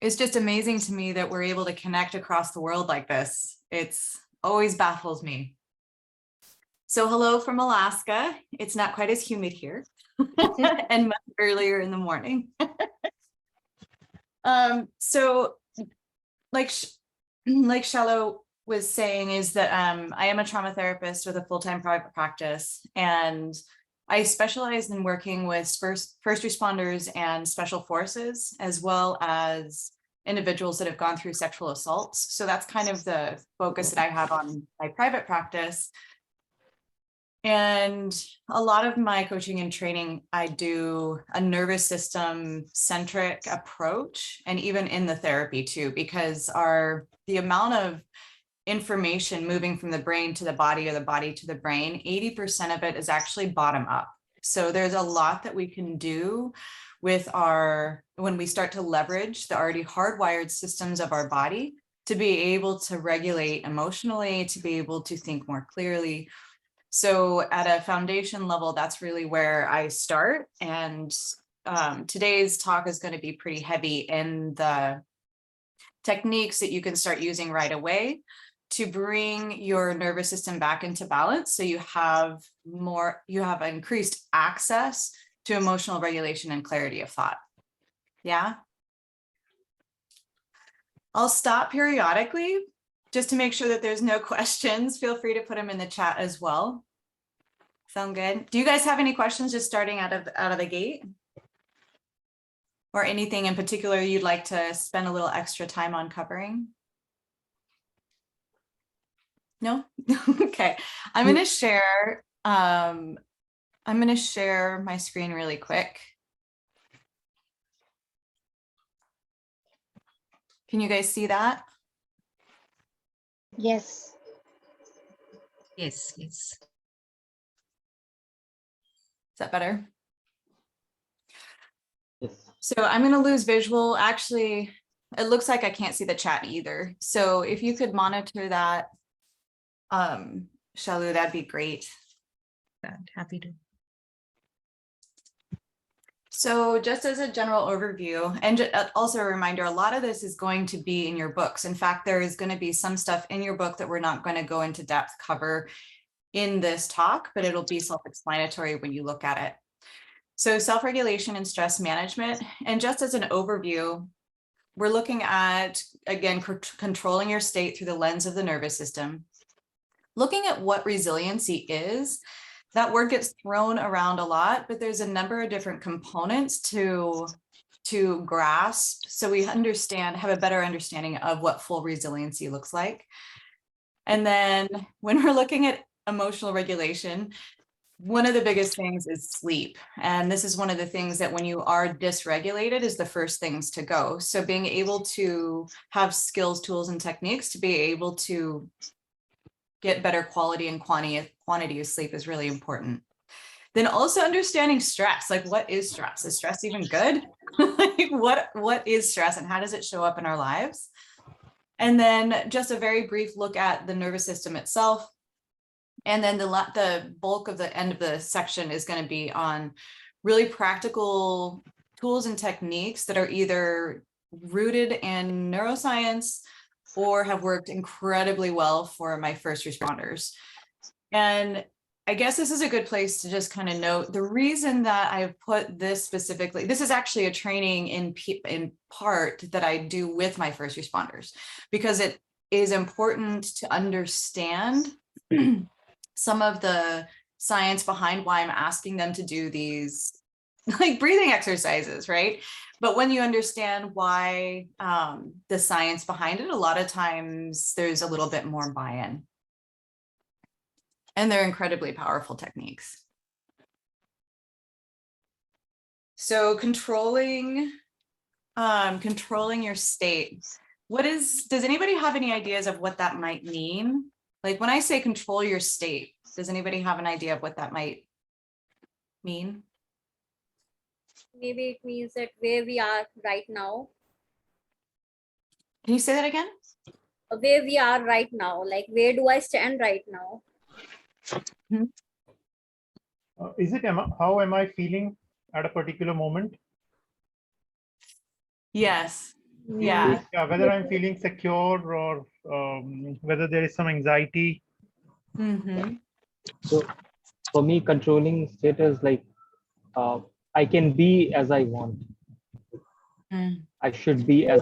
It's just amazing to me that we're able to connect across the world like this. It's always baffles me. So hello from Alaska. It's not quite as humid here and much earlier in the morning. So like Shallow was saying is that I am a trauma therapist with a full-time private practice, and I specialize in working with first responders and special forces, as well as individuals that have gone through sexual assaults. So that's kind of the focus that I have on my private practice. And a lot of my coaching and training, I do a nervous system centric approach, and even in the therapy too, because the amount of information moving from the brain to the body or the body to the brain, 80% of it is actually bottom up. So there's a lot that we can do with when we start to leverage the already hardwired systems of our body to be able to regulate emotionally, to be able to think more clearly. So at a foundation level, that's really where I start. And today's talk is going to be pretty heavy in the techniques that you can start using right away to bring your nervous system back into balance. So you have increased access to emotional regulation and clarity of thought. Yeah. I'll stop periodically just to make sure that there's no questions. Feel free to put them in the chat as well. Sound good? Do you guys have any questions just starting out of the gate? Or anything in particular you'd like to spend a little extra time on covering? No? Okay. I'm going to share my screen really quick. Can you guys see that? Yes. Yes, yes. Is that better? Yes. So I'm going to lose visual. Actually, it looks like I can't see the chat either. So if you could monitor that, Shalu, that'd be great. Happy to. So just as a general overview, and also a reminder, a lot of this is going to be in your books. In fact, there is going to be some stuff in your book that we're not going to go into depth cover in this talk, but it'll be self-explanatory when you look at it. So self-regulation and stress management. And just as an overview, we're looking at, again, controlling your state through the lens of the nervous system. Looking at what resiliency is. That word gets thrown around a lot, but there's a number of different components to grasp, so we have a better understanding of what full resiliency looks like. And then when we're looking at emotional regulation, one of the biggest things is sleep. And this is one of the things that when you are dysregulated is the first things to go. So being able to have skills, tools, and techniques to be able to get better quality and quantity of sleep is really important. Then also understanding stress, like what is stress? Is stress even good? Like what is stress and how does it show up in our lives? And then just a very brief look at the nervous system itself. And then the bulk of the end of the section is going to be on really practical tools and techniques that are either rooted in neuroscience or have worked incredibly well for my first responders. And I guess this is a good place to just kind of note the reason that I've put this specifically, this is actually a training in part that I do with my first responders, because it is important to understand some of the science behind why I'm asking them to do these like breathing exercises, right? But when you understand why the science behind it, a lot of times there's a little bit more buy-in. And they're incredibly powerful techniques. So controlling your state. Does anybody have any ideas of what that might mean? Like when I say control your state, does anybody have an idea of what that might mean? Maybe it means that where we are right now. Can you say that again? Where we are right now, like where do I stand right now? Is it how am I feeling at a particular moment. Yes. Yeah. Yeah, whether I'm feeling secure or whether there is some anxiety. Mm-hmm. So for me, controlling state is like I can be as I want. Mm. I should be as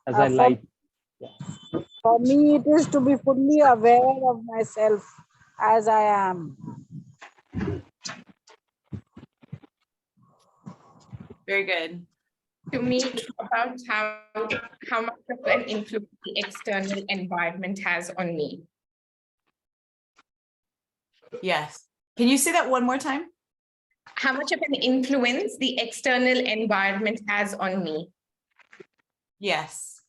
I For, like. for me, it is to be fully aware of myself as I am. Very good. To me, it's about how much of an influence the external environment has on me. Yes. Can you say that one more time? How much of an influence the external environment has on me. Yes.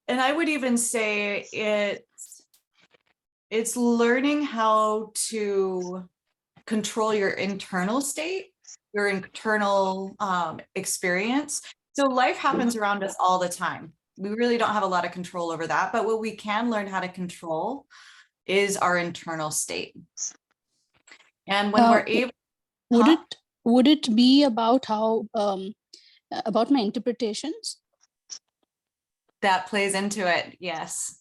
And I would even say it's learning how to control your internal state, your internal experience. So life happens around us all the time. We really don't have a lot of control over that, but what we can learn how to control is our internal state. And when we're able, would it be about how about my interpretations? that plays into it, yes.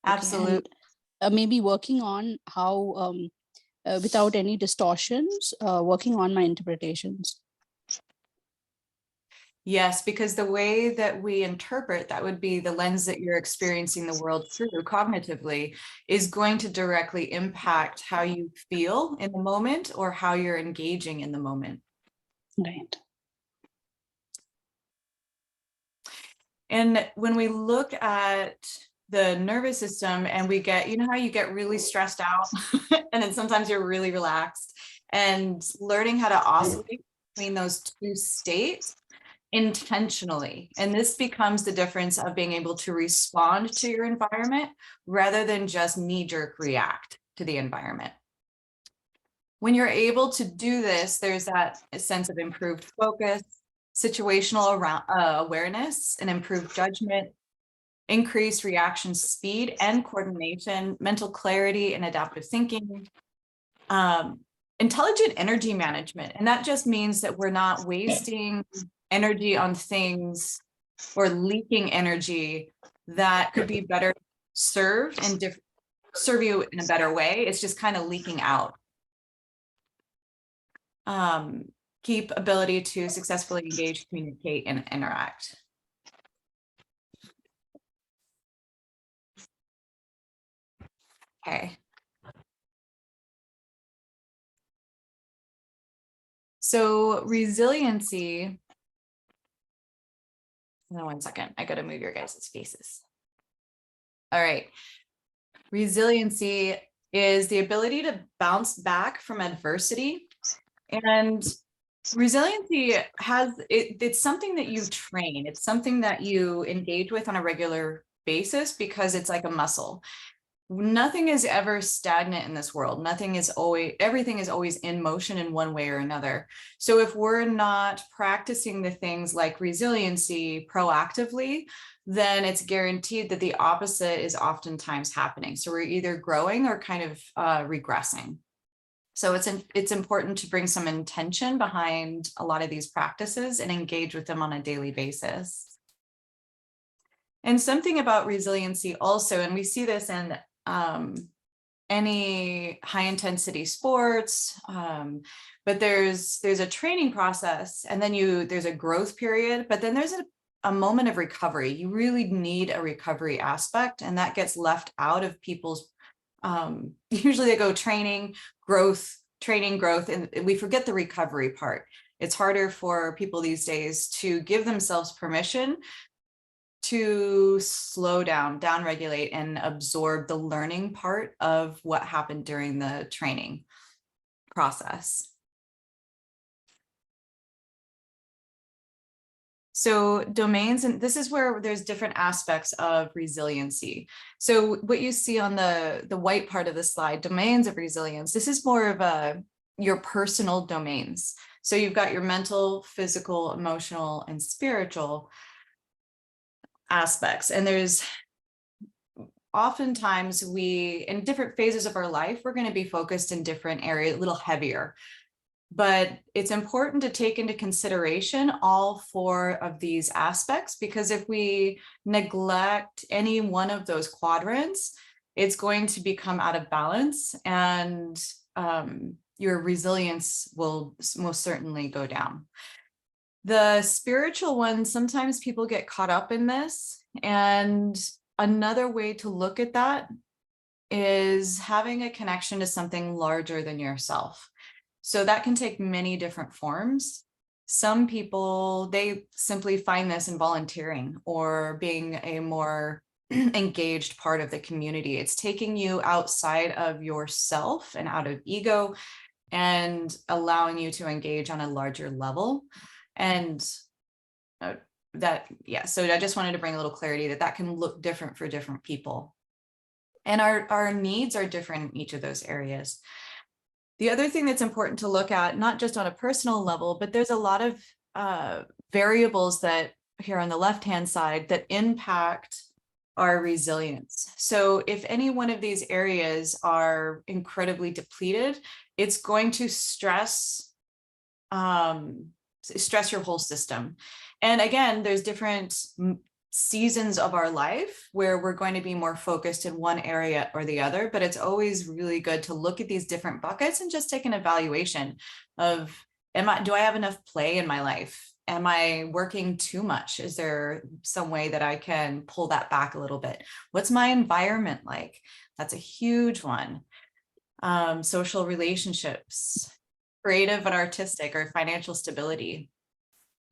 Absolutely. Okay, and, maybe working on how without any distortions, working on my interpretations. Yes, because the way that we interpret, that would be the lens that you're experiencing the world through cognitively, is going to directly impact how you feel in the moment or how you're engaging in the moment. Right. And when we look at the nervous system and we get, you know how you get really stressed out and then sometimes you're really relaxed, and learning how to oscillate between those two states intentionally. And this becomes the difference of being able to respond to your environment rather than just knee-jerk react to the environment. When you're able to do this, there's that sense of improved focus, situational awareness, and improved judgment, increased reaction speed and coordination, mental clarity and adaptive thinking, intelligent energy management. And that just means that we're not wasting energy on things or leaking energy that could be better served and serve you in a better way. It's just kind of leaking out. Keep ability to successfully engage, communicate, and interact. Okay. So resiliency, no, 1 second, I gotta move your guys' faces. All right. Resiliency is the ability to bounce back from adversity. And resiliency it's something that you train. It's something that you engage with on a regular basis because it's like a muscle. Nothing is ever stagnant in this world. Everything is always in motion in one way or another. So if we're not practicing the things like resiliency proactively, then it's guaranteed that the opposite is oftentimes happening. So we're either growing or kind of regressing. So it's important to bring some intention behind a lot of these practices and engage with them on a daily basis. And something about resiliency also, and we see this in any high intensity sports, but there's a training process, and then there's a growth period, but then there's a moment of recovery. You really need a recovery aspect, and that gets left out of people's, usually they go training, growth, and we forget the recovery part. It's harder for people these days to give themselves permission to slow down, downregulate, and absorb the learning part of what happened during the training process. So domains, and this is where there's different aspects of resiliency. So what you see on the white part of the slide, domains of resilience, this is more of your personal domains. So you've got your mental, physical, emotional, and spiritual aspects. And there's oftentimes in different phases of our life, we're going to be focused in different areas, a little heavier. But it's important to take into consideration all 4 of these aspects, because if we neglect any one of those quadrants, it's going to become out of balance, and your resilience will most certainly go down. The spiritual one, sometimes people get caught up in this. And another way to look at that is having a connection to something larger than yourself. So that can take many different forms. Some people, they simply find this in volunteering or being a more engaged part of the community. It's taking you outside of yourself and out of ego and allowing you to engage on a larger level. And so I just wanted to bring a little clarity that can look different for different people. And our needs are different in each of those areas. The other thing that's important to look at, not just on a personal level, but there's a lot of variables that here on the left-hand side that impact our resilience. So if any one of these areas are incredibly depleted, it's going to stress your whole system. And again, there's different seasons of our life where we're going to be more focused in one area or the other, but it's always really good to look at these different buckets and just take an evaluation of, do I have enough play in my life? Am I working too much? Is there some way that I can pull that back a little bit? What's my environment like? That's a huge one. Social relationships, creative and artistic, or financial stability.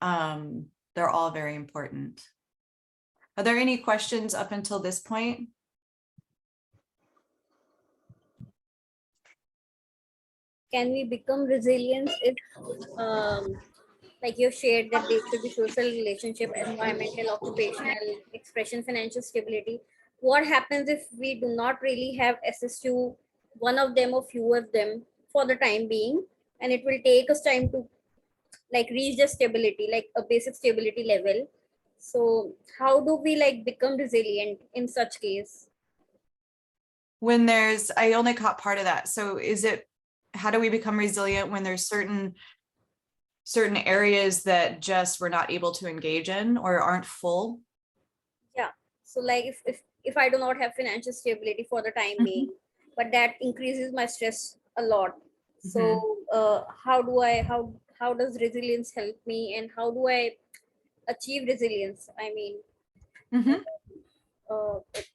They're all very important. Are there any questions up until this point? Can we become resilient if, like you shared that there should be social relationship, environmental, occupational, expression, financial stability? What happens if we do not really have access to one of them or few of them for the time being, and it will take us time to like reach the stability, like a basic stability level? So how do we like become resilient in such case? When I only caught part of that. So how do we become resilient when there's certain areas that just we're not able to engage in or aren't full? Yeah. So like if I do not have financial stability for the time being, but that increases my stress a lot. So how does resilience help me, and how do I achieve resilience? I mean,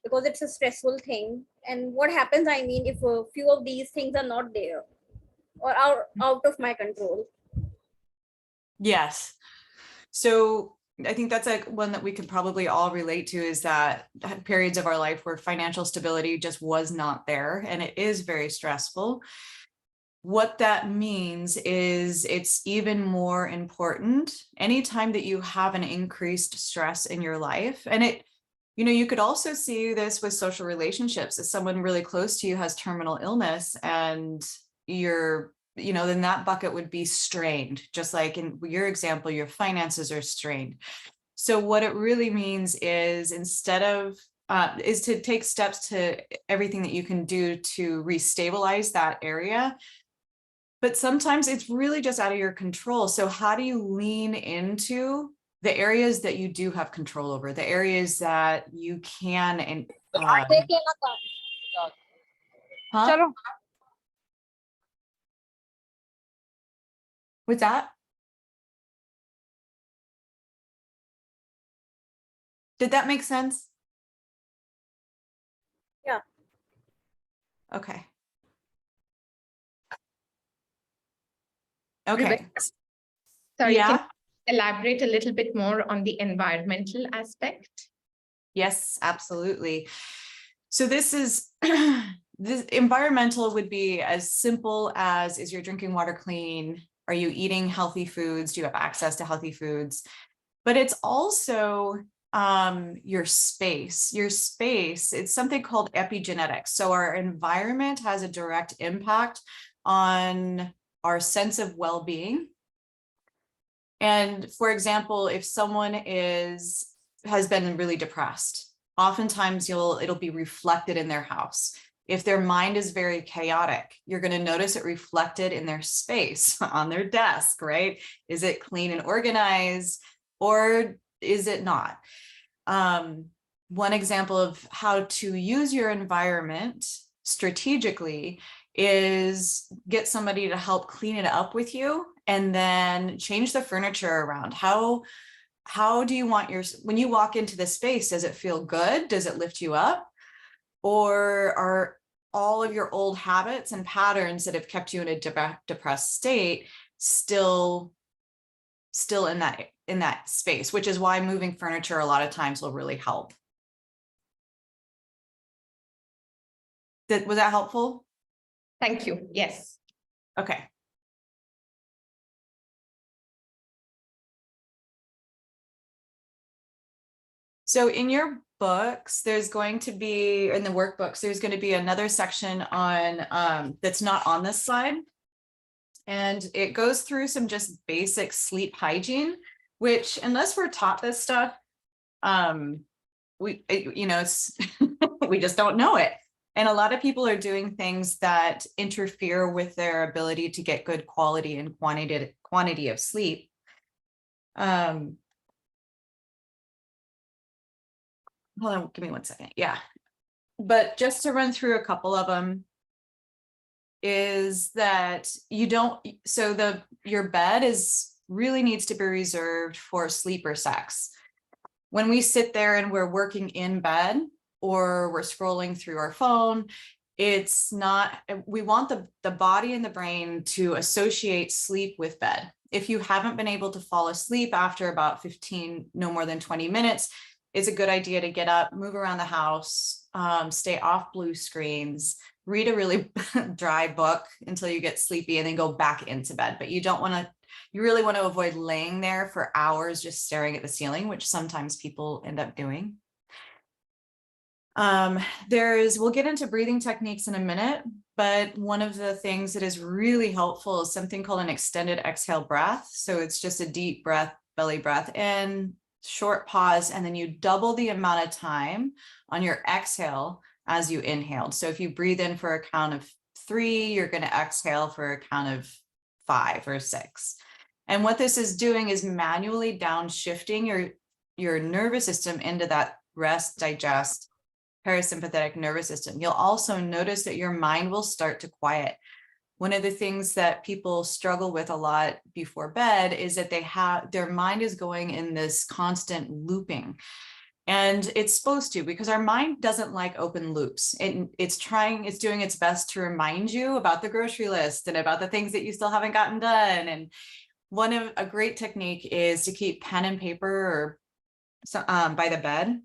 because it's a stressful thing. And what happens, I mean, if a few of these things are not there or out of my control? Yes. So I think that's like one that we could probably all relate to, is that periods of our life where financial stability just was not there, and it is very stressful. What that means is it's even more important anytime that you have an increased stress in your life. And you could also see this with social relationships. If someone really close to you has terminal illness and then that bucket would be strained, just like in your example, your finances are strained. So what it really means is is to take steps to everything that you can do to restabilize that area. But sometimes it's really just out of your control. So how do you lean into the areas that you do have control over, the areas that you can, and What's that? Did that make sense? Yeah. Okay. Okay. Sorry, Yeah. can you elaborate a little bit more on the environmental aspect? Yes, absolutely. So this environmental would be as simple as, is your drinking water clean? Are you eating healthy foods? Do you have access to healthy foods? But it's also your space. It's something called epigenetics. So our environment has a direct impact on our sense of well-being. And for example, if someone has been really depressed, oftentimes it'll be reflected in their house. If their mind is very chaotic, you're going to notice it reflected in their space on their desk, right? Is it clean and organized, or is it not? One example of how to use your environment strategically is get somebody to help clean it up with you, and then change the furniture around. How do you want when you walk into the space, does it feel good? Does it lift you up? Or are all of your old habits and patterns that have kept you in a depressed state still in that space, which is why moving furniture a lot of times will really help. Was that helpful? Thank you. Yes. Okay. So in your books, there's going to be, in the workbooks, there's going to be another section on that's not on this slide. And it goes through some just basic sleep hygiene, which, unless we're taught this stuff, we just don't know it. And a lot of people are doing things that interfere with their ability to get good quality and quantity of sleep. Hold on, give me 1 second. Yeah. But just to run through a couple of them, is that your bed really needs to be reserved for sleep or sex. When we sit there and we're working in bed, or we're scrolling through our phone, it's not, we want the body and the brain to associate sleep with bed. If you haven't been able to fall asleep after about 15, no more than 20 minutes, it's a good idea to get up, move around the house, stay off blue screens, read a really dry book until you get sleepy, and then go back into bed. But you really want to avoid laying there for hours just staring at the ceiling, which sometimes people end up doing. We'll get into breathing techniques in a minute, but one of the things that is really helpful is something called an extended exhale breath. So it's just a deep breath, belly breath in, short pause, and then you double the amount of time on your exhale as you inhaled. So if you breathe in for a count of 3, you're going to exhale for a count of 5 or 6. And what this is doing is manually downshifting your nervous system into that rest, digest, parasympathetic nervous system. You'll also notice that your mind will start to quiet. One of the things that people struggle with a lot before bed is that their mind is going in this constant looping. And it's supposed to, because our mind doesn't like open loops. It's doing its best to remind you about the grocery list and about the things that you still haven't gotten done. And a great technique is to keep pen and paper by the bed,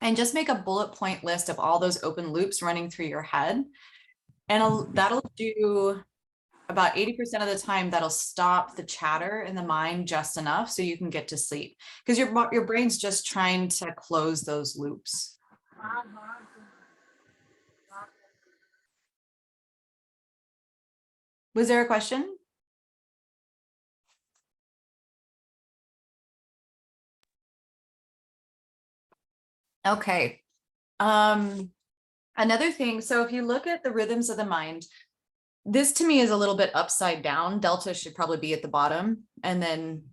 and just make a bullet point list of all those open loops running through your head. And that'll do about 80% of the time, that'll stop the chatter in the mind just enough so you can get to sleep, because your brain's just trying to close those loops. Was there a question? Okay. Another thing, so if you look at the rhythms of the mind, this to me is a little bit upside down. Delta should probably be at the bottom. And then,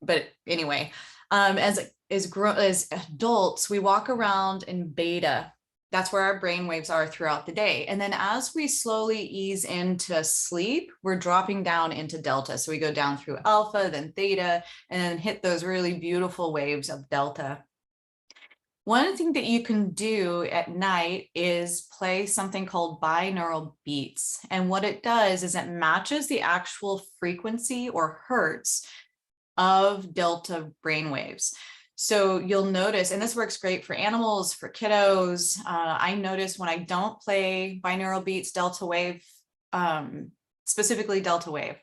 but anyway, as adults, we walk around in beta. That's where our brain waves are throughout the day. And then as we slowly ease into sleep, we're dropping down into delta. So we go down through alpha, then theta, and then hit those really beautiful waves of delta. One thing that you can do at night is play something called binaural beats. And what it does is it matches the actual frequency or hertz of delta brainwaves. So you'll notice, and this works great for animals, for kiddos. I notice when I don't play binaural beats, delta wave, specifically delta wave,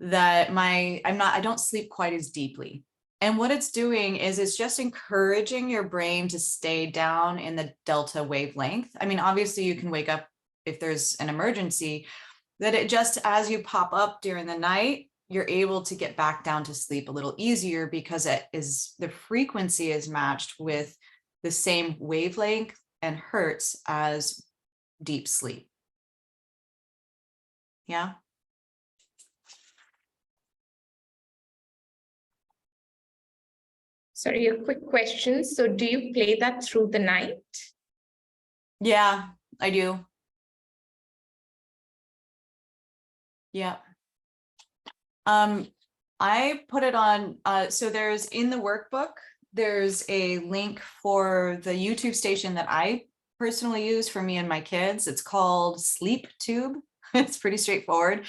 that I don't sleep quite as deeply. And what it's doing is it's just encouraging your brain to stay down in the delta wavelength. I mean, obviously you can wake up if there's an emergency, that it just, as you pop up during the night, you're able to get back down to sleep a little easier, because the frequency is matched with the same wavelength and hertz as deep sleep. Yeah. Sorry, a quick question. So do you play that through the night? Yeah, I do. Yeah. I put it on, so there's in the workbook, there's a link for the YouTube station that I personally use for me and my kids. It's called Sleep Tube. It's pretty straightforward.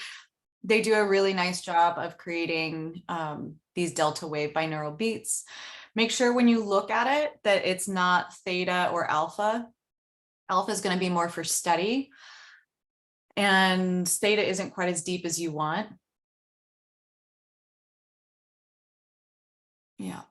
They do a really nice job of creating these delta wave binaural beats. Make sure when you look at it that it's not theta or alpha. Alpha is going to be more for steady, and theta isn't quite as deep as you want. Yeah.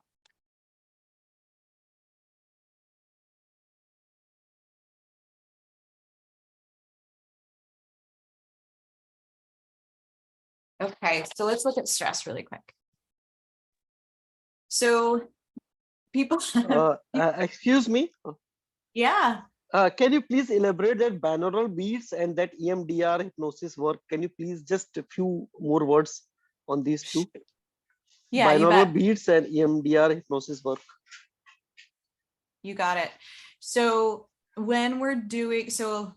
Okay, so let's look at stress really quick. So people, Excuse me. yeah. Can you please elaborate that binaural beats and that EMDR hypnosis work? Can you please just a few more words on these two? Yeah, you Binaural bet. beats and EMDR hypnosis work. You got it. So when we're doing, so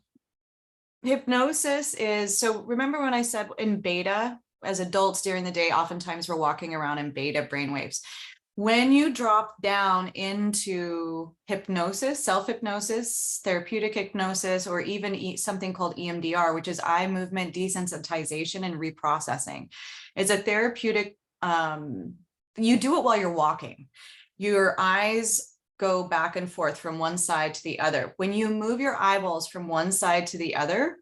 hypnosis is, so remember when I said in beta, as adults during the day, oftentimes we're walking around in beta brainwaves. When you drop down into hypnosis, self-hypnosis, therapeutic hypnosis, or even something called EMDR, which is eye movement desensitization and reprocessing, it's a therapeutic, you do it while you're walking. Your eyes go back and forth from one side to the other. When you move your eyeballs from one side to the other,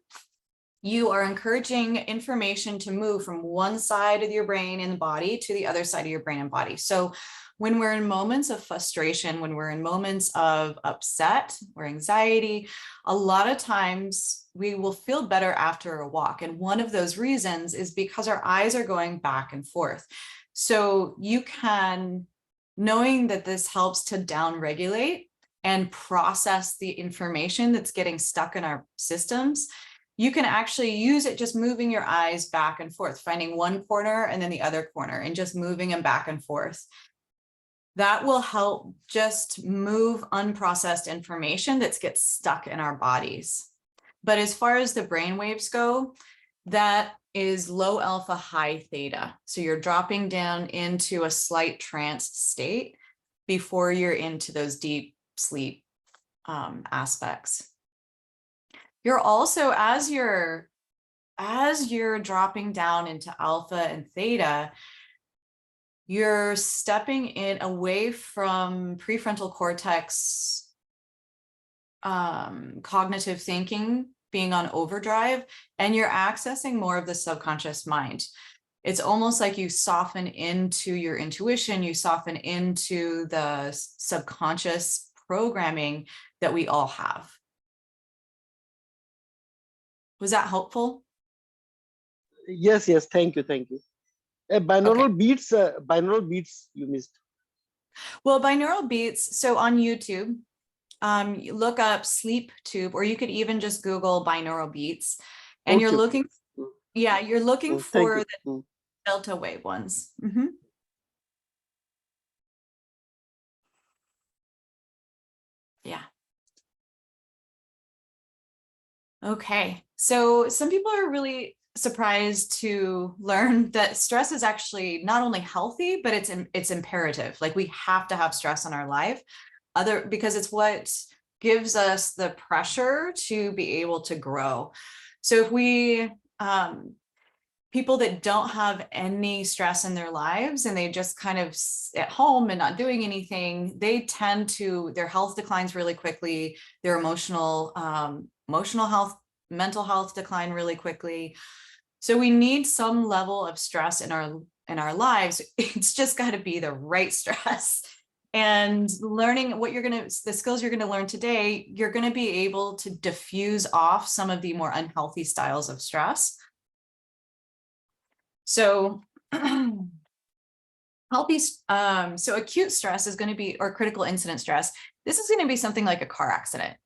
you are encouraging information to move from one side of your brain and body to the other side of your brain and body. So when we're in moments of frustration, when we're in moments of upset or anxiety, a lot of times we will feel better after a walk. And one of those reasons is because our eyes are going back and forth. So you can, knowing that this helps to downregulate and process the information that's getting stuck in our systems, you can actually use it just moving your eyes back and forth, finding one corner and then the other corner and just moving them back and forth. That will help just move unprocessed information that gets stuck in our bodies. But as far as the brain waves go, that is low alpha, high theta. So you're dropping down into a slight trance state before you're into those deep sleep aspects. You're also, as you're dropping down into alpha and theta, you're stepping in away from prefrontal cortex cognitive thinking, being on overdrive, and you're accessing more of the subconscious mind. It's almost like you soften into your intuition, you soften into the subconscious programming that we all have. Was that helpful? Yes, yes. Thank you. Thank you. Binaural beats you missed. Well, binaural beats, so on YouTube, you look up Sleep Tube, or you could even just Google binaural beats, and you're Okay. looking, yeah, you're looking for Thank the you. delta wave ones. Yeah. Okay, so some people are really surprised to learn that stress is actually not only healthy, but it's imperative. Like, we have to have stress in our life, because it's what gives us the pressure to be able to grow. So if we people that don't have any stress in their lives and they just kind of at home and not doing anything, they tend to, their health declines really quickly, their emotional health, mental health decline really quickly. So we need some level of stress in our lives. It's just got to be the right stress. And learning what the skills you're going to learn today, you're going to be able to diffuse off some of the more unhealthy styles of stress. So healthy, so acute stress is going to be, or critical incident stress, this is going to be something like a car accident.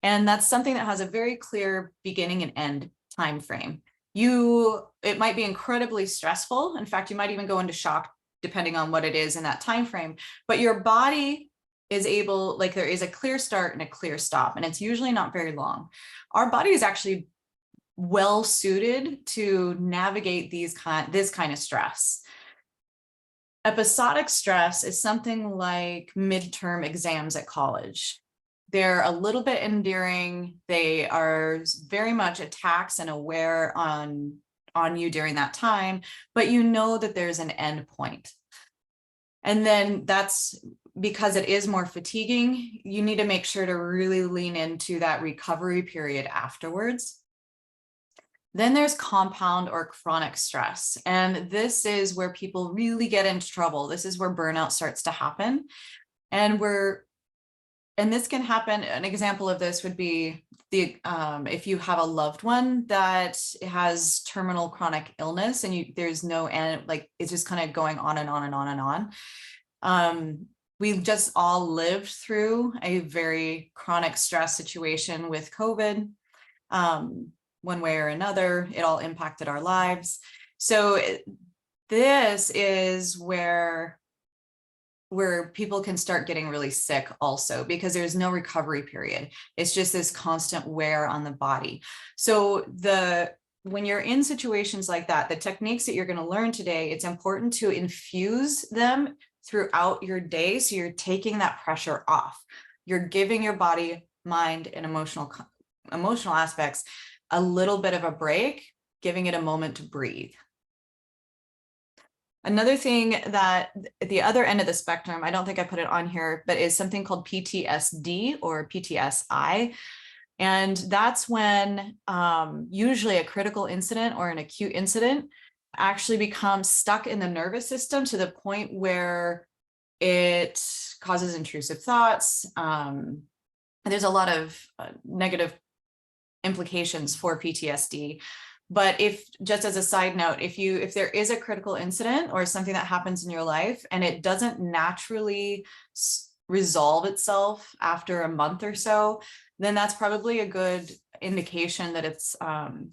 And that's something that has a very clear beginning and end time frame. It might be incredibly stressful. In fact, you might even go into shock depending on what it is in that time frame, but your body is able, like there is a clear start and a clear stop, and it's usually not very long. Our body is actually well suited to navigate this kind of stress. Episodic stress is something like midterm exams at college. They're a little bit endearing. They are very much a tax and a wear on you during that time, but you know that there's an end point. And then that's because it is more fatiguing, you need to make sure to really lean into that recovery period afterwards. Then there's compound or chronic stress. And this is where people really get into trouble. This is where burnout starts to happen. And this can happen. An example of this would be if you have a loved one that has terminal chronic illness and there's no end, like it's just kind of going on and on and on and on. We've just all lived through a very chronic stress situation with COVID. One way or another, it all impacted our lives. So this is where people can start getting really sick also, because there's no recovery period. It's just this constant wear on the body. So when you're in situations like that, the techniques that you're going to learn today, it's important to infuse them throughout your day. So you're taking that pressure off. You're giving your body, mind, and emotional aspects a little bit of a break, giving it a moment to breathe. Another thing that at the other end of the spectrum, I don't think I put it on here, but is something called PTSD or PTSI. And that's when usually a critical incident or an acute incident actually becomes stuck in the nervous system to the point where it causes intrusive thoughts. There's a lot of negative implications for PTSD. But just as a side note, if there is a critical incident or something that happens in your life and it doesn't naturally resolve itself after a month or so, then that's probably a good indication that it's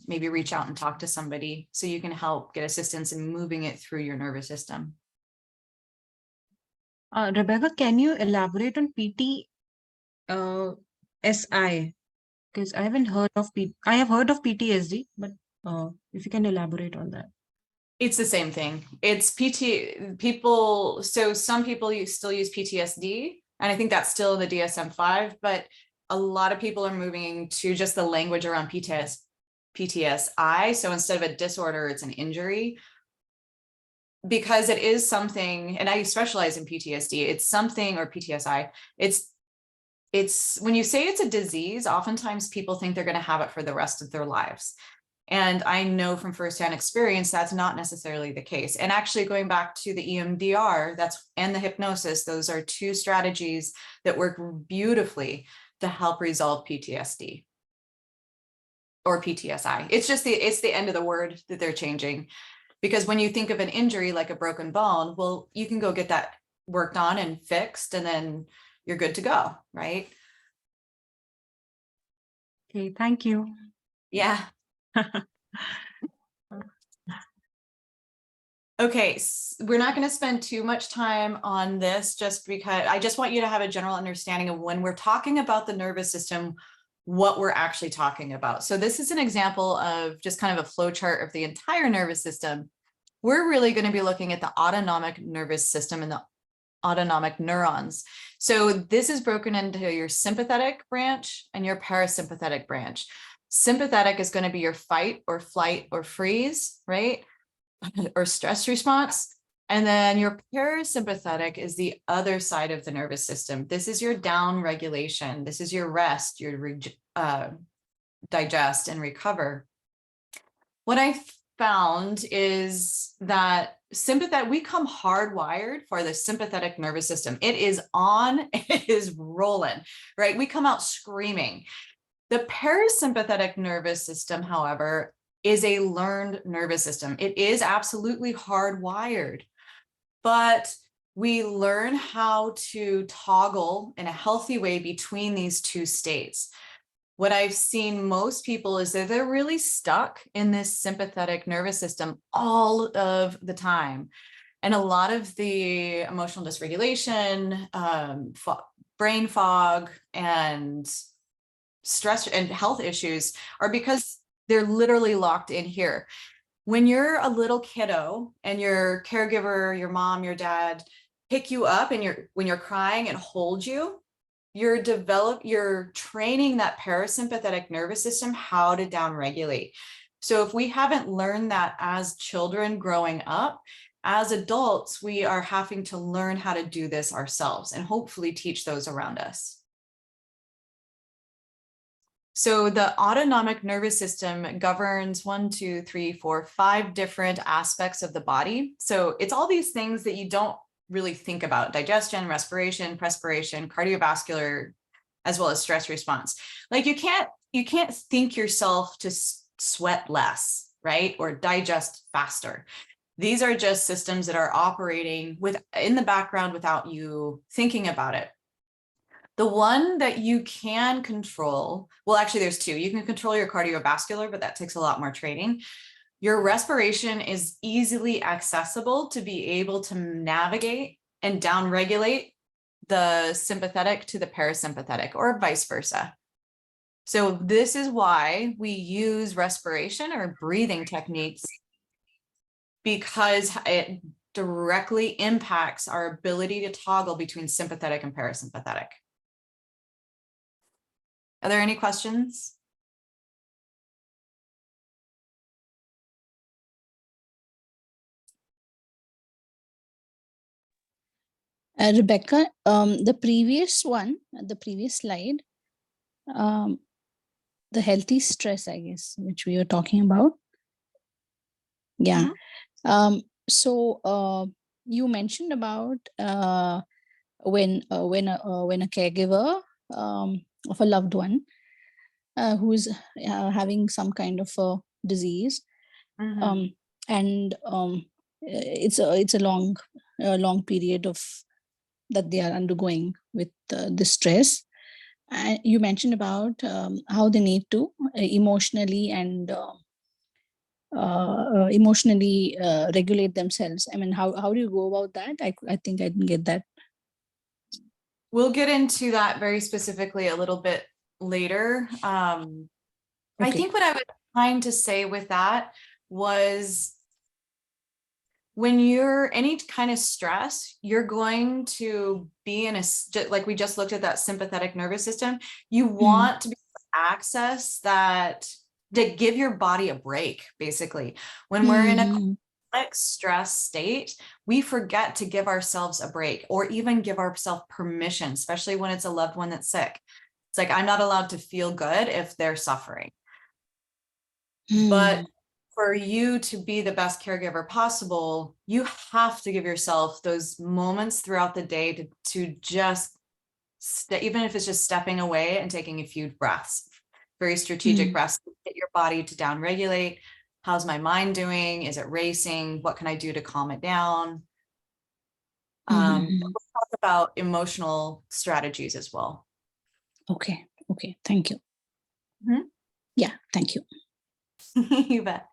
maybe reach out and talk to somebody so you can help get assistance in moving it through your nervous system. Rebecca, can you elaborate on PTSI? Because I haven't heard of I have heard of PTSD, but if you can elaborate on that. It's the same thing. It's people. So some people still use PTSD, and I think that's still in the DSM-5, but a lot of people are moving to just the language around PTSI. So instead of a disorder, it's an injury. Because it is something, and I specialize in PTSD, it's something, or PTSI, it's when you say it's a disease, oftentimes people think they're going to have it for the rest of their lives. And I know from firsthand experience, that's not necessarily the case. And actually going back to the EMDR, and the hypnosis, those are two strategies that work beautifully to help resolve PTSD or PTSI. It's just it's the end of the word that they're changing. Because when you think of an injury like a broken bone, well, you can go get that worked on and fixed, and then you're good to go, right? Okay, thank you. Yeah. Okay, we're not going to spend too much time on this just because I just want you to have a general understanding of when we're talking about the nervous system, what we're actually talking about. So this is an example of just kind of a flow chart of the entire nervous system. We're really going to be looking at the autonomic nervous system and the autonomic neurons. So this is broken into your sympathetic branch and your parasympathetic branch. Sympathetic is going to be your fight or flight or freeze, right? Or stress response. And then your parasympathetic is the other side of the nervous system. This is your down regulation. This is your rest, your digest and recover. What I found is that we come hardwired for the sympathetic nervous system. It is on, it is rolling, right? We come out screaming. The parasympathetic nervous system, however, is a learned nervous system. It is absolutely hardwired. but we learn how to toggle in a healthy way between these two states. What I've seen most people is that they're really stuck in this sympathetic nervous system all of the time. And a lot of the emotional dysregulation, brain fog, and stress and health issues are because they're literally locked in here. When you're a little kiddo and your caregiver, your mom, your dad, pick you up and when you're crying and hold you, you're training that parasympathetic nervous system how to downregulate. So if we haven't learned that as children growing up, as adults, we are having to learn how to do this ourselves and hopefully teach those around us. So the autonomic nervous system governs 5 different aspects of the body. So it's all these things that you don't really think about: digestion, respiration, perspiration, cardiovascular, as well as stress response. Like you can't think yourself to sweat less, right? Or digest faster. These are just systems that are operating in the background without you thinking about it. The one that you can control, well, actually there's two. You can control your cardiovascular, but that takes a lot more training. Your respiration is easily accessible to be able to navigate and downregulate the sympathetic to the parasympathetic, or vice versa. So this is why we use respiration or breathing techniques, because it directly impacts our ability to toggle between sympathetic and parasympathetic. Are there any questions? Rebecca, the previous slide, the healthy stress, I guess, which we were talking about. Yeah. So you mentioned about when a caregiver of a loved one who's having some kind of a disease, and it's a long period of that they are undergoing with the stress. You mentioned about how they need to emotionally regulate themselves. I mean, how do you go about that? I think I didn't get that. We'll get into that very specifically a little bit later. I think what I was trying to say with that was, when you're any kind of stress, you're going to be in like we just looked at that sympathetic nervous system. You want to be able to access that, to give your body a break, basically. When we're in a chronic stress state, we forget to give ourselves a break, or even give ourselves permission, especially when it's a loved one that's sick. It's like, I'm not allowed to feel good if they're suffering. But for you to be the best caregiver possible, you have to give yourself those moments throughout the day to just, even if it's just stepping away and taking a few breaths, very strategic breaths, to get your body to downregulate. How's my mind doing? Is it racing? What can I do to calm it down? We'll talk about emotional strategies as well. Okay, thank you. Yeah, thank you. You bet.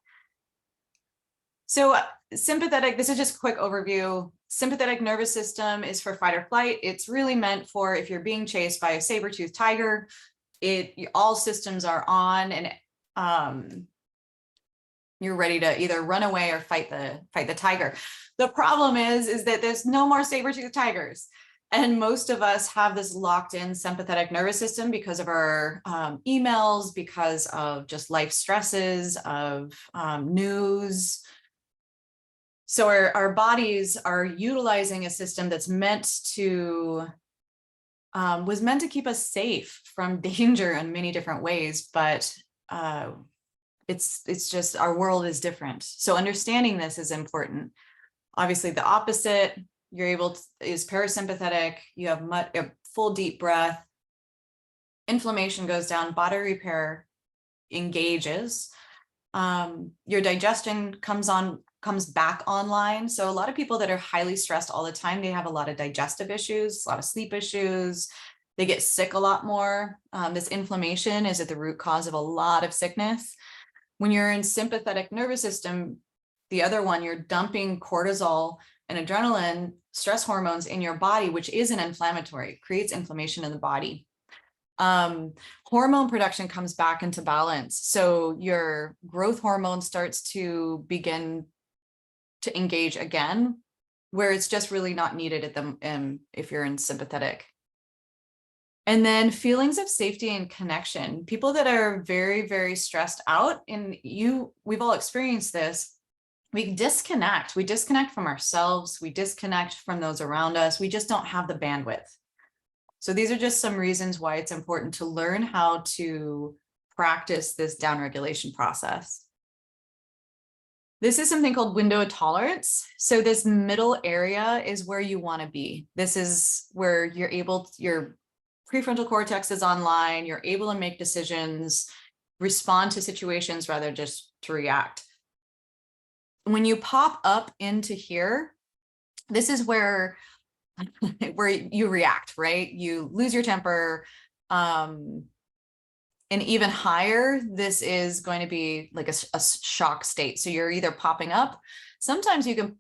So sympathetic, this is just a quick overview. Sympathetic nervous system is for fight or flight. It's really meant for if you're being chased by a saber-toothed tiger, all systems are on, and you're ready to either run away or fight the tiger. The problem is that there's no more saber-toothed tigers. And most of us have this locked in sympathetic nervous system because of our emails, because of just life stresses, of news. So our bodies are utilizing a system that's was meant to keep us safe from danger in many different ways, but it's just, our world is different. So understanding this is important. Obviously the opposite, is parasympathetic. You have a full deep breath, inflammation goes down, body repair engages. Your digestion comes on comes back online. So a lot of people that are highly stressed all the time, they have a lot of digestive issues, a lot of sleep issues. They get sick a lot more. This inflammation is at the root cause of a lot of sickness. When you're in sympathetic nervous system, the other one, you're dumping cortisol and adrenaline, stress hormones in your body, which is an inflammatory, it creates inflammation in the body. Hormone production comes back into balance. So your growth hormone starts to begin to engage again, where it's just really not needed at the if you're in sympathetic. And then feelings of safety and connection. People that are very, very stressed out, and we've all experienced this, we disconnect from ourselves, we disconnect from those around us, we just don't have the bandwidth. So these are just some reasons why it's important to learn how to practice this downregulation process. This is something called window of tolerance. So this middle area is where you want to be. This is where your prefrontal cortex is online, you're able to make decisions, respond to situations rather just to react. When you pop up into here, this is where you react, right? You lose your temper. And even higher, this is going to be like a shock state. So you're either popping up. Sometimes you can,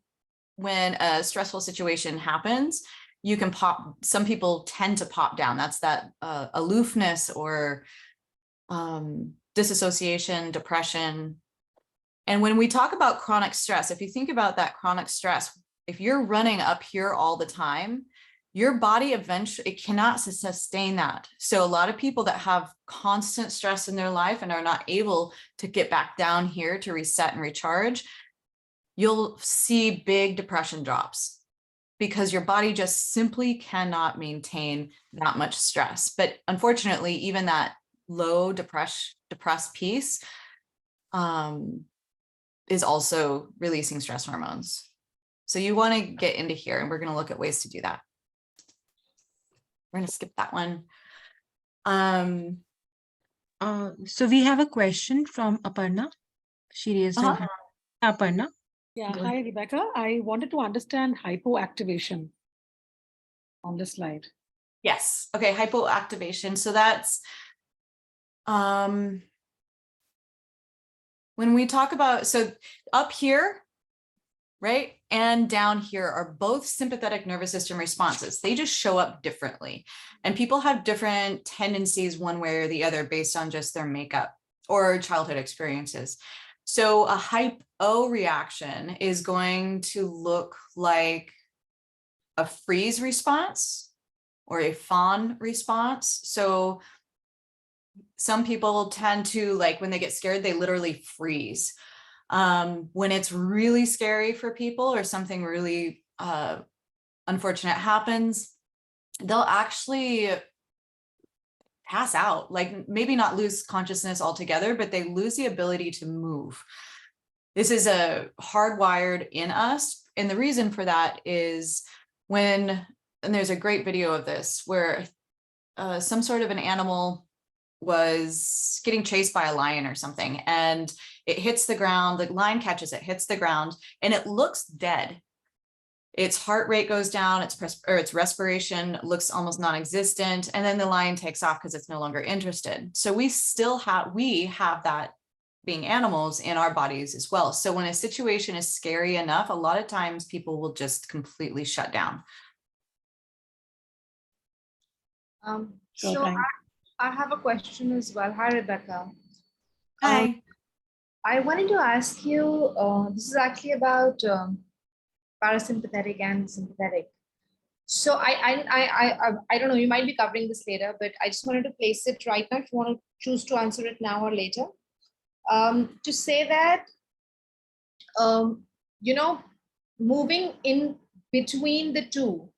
when a stressful situation happens, you can pop. Some people tend to pop down. That's that aloofness or disassociation, depression. And when we talk about chronic stress, if you think about that chronic stress, if you're running up here all the time, your body eventually, it cannot sustain that. So a lot of people that have constant stress in their life and are not able to get back down here to reset and recharge, you'll see big depression drops because your body just simply cannot maintain that much stress. But unfortunately, even that low depressed piece is also releasing stress hormones. So you want to get into here, and we're going to look at ways to do that. We're going to skip that one. So we have a question from Aparna. She raised her hand. Aparna. Yeah, Go hi, Rebecca. I wanted to understand hypoactivation on the slide. Yes. Okay. Hypoactivation. So that's when we talk about, so up here, right, and down here are both sympathetic nervous system responses. They just show up differently. And people have different tendencies one way or the other based on just their makeup or childhood experiences. So a hypo reaction is going to look like a freeze response or a fawn response. So some people tend to, like, when they get scared, they literally freeze. When it's really scary for people or something really unfortunate happens, they'll actually pass out, like maybe not lose consciousness altogether, but they lose the ability to move. This is a hardwired in us. And the reason for that is and there's a great video of this where some sort of an animal was getting chased by a lion or something, and it hits the ground, the lion catches it, hits the ground, and it looks dead. Its heart rate goes down, its respiration looks almost non-existent, and then the lion takes off because it's no longer interested. So we have that being animals in our bodies as well. So when a situation is scary enough, a lot of times people will just completely shut down. So I have a question as well. Hi, Rebecca. Hi. I wanted to ask you, this is actually about parasympathetic and sympathetic. So I don't know, you might be covering this later, but I just wanted to place it right now if you want to choose to answer it now or later. To say that, moving in between the two.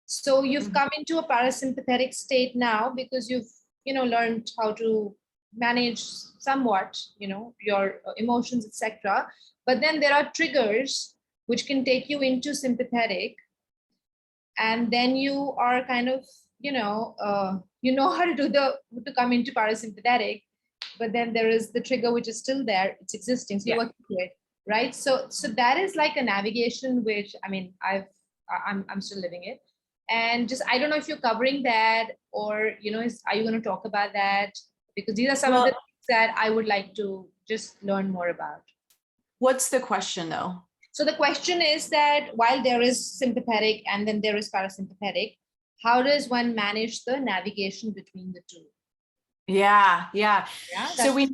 So you've come into a parasympathetic state now because you've, learned how to manage somewhat, your emotions, etc. But then there are triggers which can take you into sympathetic. And then you are kind of, how to come into parasympathetic, but then there is the trigger which is still there, it's existing. So you're working through it. right? So that is like a navigation, which I mean, I'm still living it. And just, I don't know if you're covering that, or, you know, are you going to talk about that? Because these are some of the things that I would like to just learn more about. What's the question though? So the question is that while there is sympathetic and then there is parasympathetic, how does one manage the navigation between the two? Yeah. So we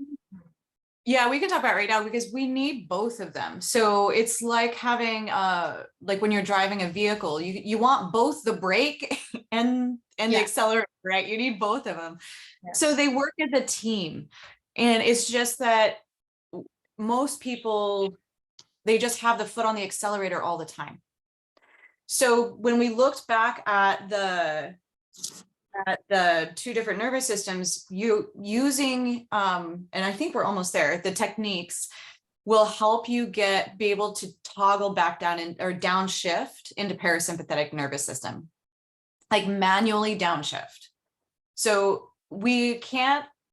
can talk about it right now because we need both of them. So it's like having like when you're driving a vehicle, you want both the brake and the accelerator, right? You need both of them. Yes. So they work as a team. And it's just that most people, they just have the foot on the accelerator all the time. So when we looked back at the two different nervous systems, using and I think we're almost there, the techniques will help you be able to toggle back down or downshift into parasympathetic nervous system, like manually downshift. So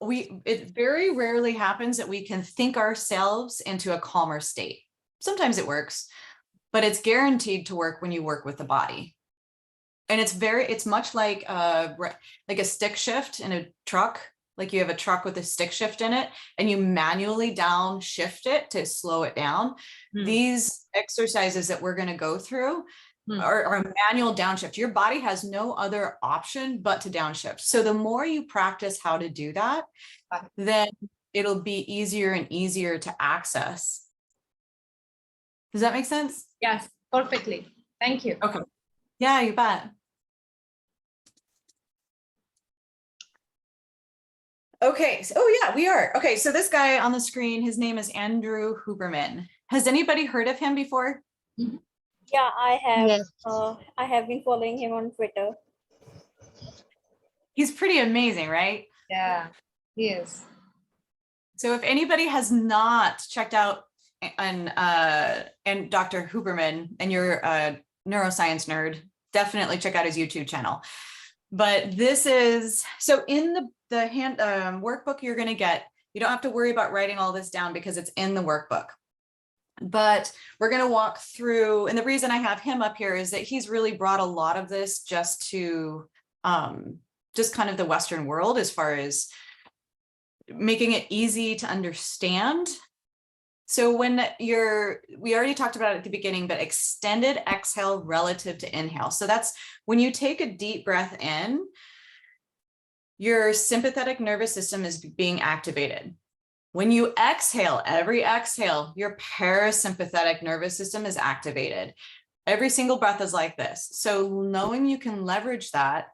it very rarely happens that we can think ourselves into a calmer state. Sometimes it works, but it's guaranteed to work when you work with the body. And it's much like a stick shift in a truck. Like you have a truck with a stick shift in it and you manually downshift it to slow it down. These exercises that we're going to go through are a manual downshift. Your body has no other option but to downshift. So the more you practice how to do that, then it'll be easier and easier to access. Does that make sense? Yes, perfectly. Thank you. Okay. Yeah, you bet. Okay. We are. Okay. So this guy on the screen, his name is Andrew Huberman. Has anybody heard of him before? Yeah, I have. Yes. I have been following him on Twitter. He's pretty amazing, right? Yeah, he is. So if anybody has not checked out and Dr. Huberman and you're a neuroscience nerd, definitely check out his YouTube channel. But this is, so in the hand workbook you're going to get, you don't have to worry about writing all this down because it's in the workbook. But we're going to walk through, and the reason I have him up here is that he's really brought a lot of this just to just kind of the Western world as far as making it easy to understand. So when we already talked about it at the beginning, but extended exhale relative to inhale. So that's when you take a deep breath in, your sympathetic nervous system is being activated. When you exhale, every exhale, your parasympathetic nervous system is activated. Every single breath is like this. So knowing you can leverage that,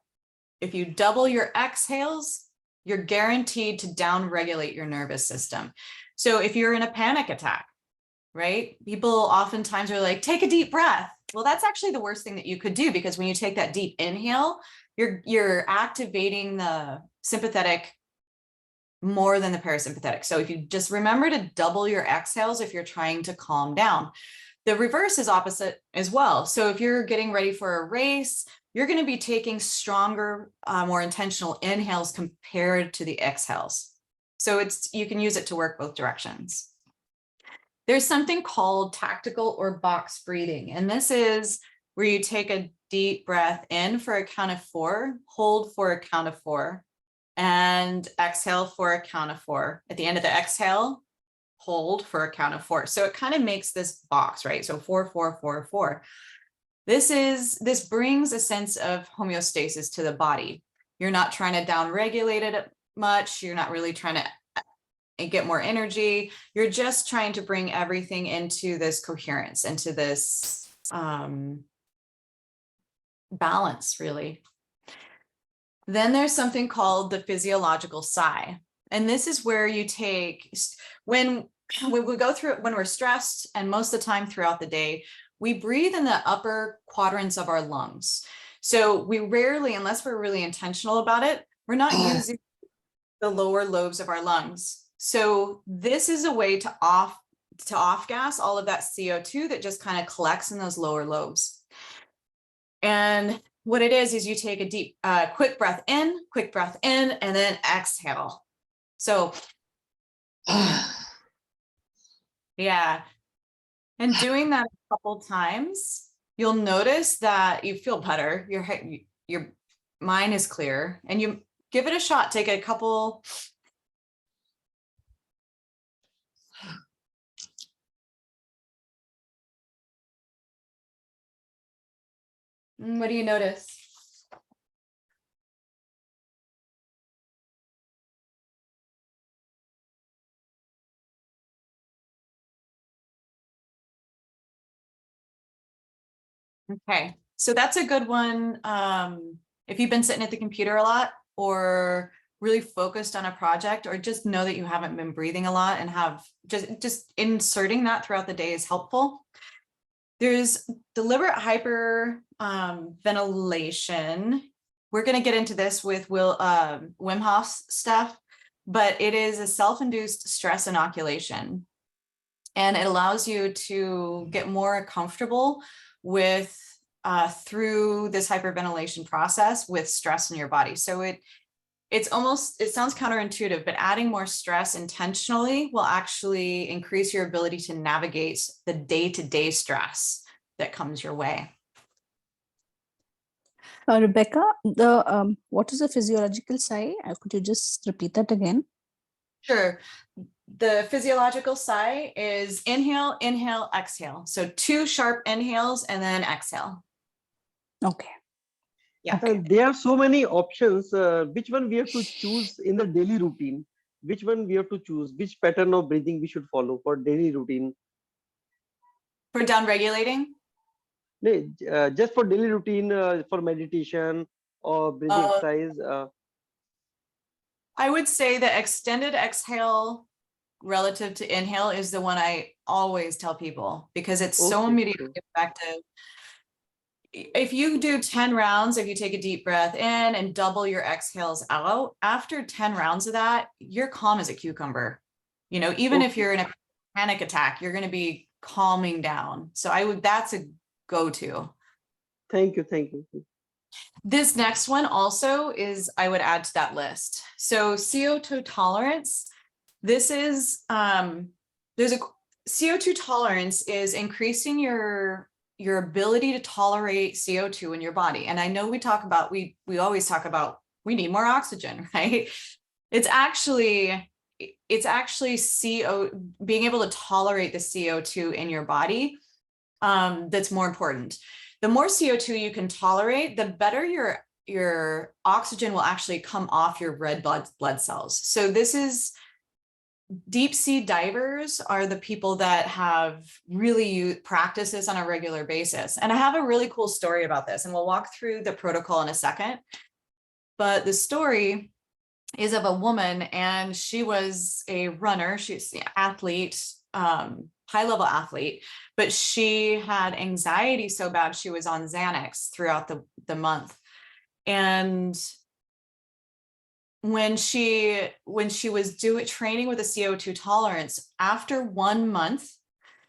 if you double your exhales, you're guaranteed to downregulate your nervous system. So if you're in a panic attack, right? People oftentimes are like, take a deep breath. Well, that's actually the worst thing that you could do, because when you take that deep inhale, you're activating the sympathetic more than the parasympathetic. So if you just remember to double your exhales if you're trying to calm down. The reverse is opposite as well. So if you're getting ready for a race, you're going to be taking stronger, more intentional inhales compared to the exhales. So you can use it to work both directions. There's something called tactical or box breathing. And this is where you take a deep breath in for a count of 4, hold for a count of 4, and exhale for a count of 4. At the end of the exhale, hold for a count of 4. So it kind of makes this box, right? So 4, 4, 4, 4. This brings a sense of homeostasis to the body. You're not trying to downregulate it much. You're not really trying to get more energy. You're just trying to bring everything into this coherence, into this balance, really. Then there's something called the physiological sigh. And this is where you take, when we go through it, when we're stressed, and most of the time throughout the day, we breathe in the upper quadrants of our lungs. So we rarely, unless we're really intentional about it, we're not using the lower lobes of our lungs. So this is a way to off gas all of that CO2 that just kind of collects in those lower lobes. And what it is you take a deep, quick breath in, and then exhale. So, yeah, And doing that a couple times, you'll notice that you feel better. Your mind is clear, and you give it a shot. Take a couple. What do you notice? Okay, so that's a good one. If you've been sitting at the computer a lot, or really focused on a project, or just know that you haven't been breathing a lot and have just inserting that throughout the day is helpful. There's deliberate hyper ventilation. We're going to get into this with Wim Hof's stuff, but it is a self-induced stress inoculation. And it allows you to get more comfortable with through this hyperventilation process with stress in your body. So it sounds counterintuitive, but adding more stress intentionally will actually increase your ability to navigate the day-to-day stress that comes your way. Rebecca, what is the physiological sigh? Could you just repeat that again? Sure. The physiological sigh is inhale, inhale, exhale. So 2 sharp inhales and then exhale. Okay. Yeah. There are so many options. Which one we have to choose in the daily routine? Which one we have to choose? Which pattern of breathing we should follow for daily routine? For down regulating? Just for daily routine, for meditation or breathing exercise. I would say the extended exhale relative to inhale is the one I always tell people, because it's so immediately effective. If you do 10 rounds, if you take a deep breath in and double your exhales out, after 10 rounds of that, you're calm as a cucumber. You know, even if you're in a panic attack, you're going to be calming down. So that's a go-to. Thank you. Thank you. This next one also is, I would add to that list. So CO2 tolerance, this is, there's a CO2 tolerance is increasing your ability to tolerate CO2 in your body. And I know we always talk about, we need more oxygen, right? It's actually being able to tolerate the CO2 in your body that's more important. The more CO2 you can tolerate, the better your oxygen will actually come off your red blood cells. So this is, deep sea divers are the people that have really practice this on a regular basis. And I have a really cool story about this, and we'll walk through the protocol in a second. But the story is of a woman, and she was a runner. She's an athlete, high-level athlete, but she had anxiety so bad she was on Xanax throughout the month. And when she was training with a CO2 tolerance, after 1 month,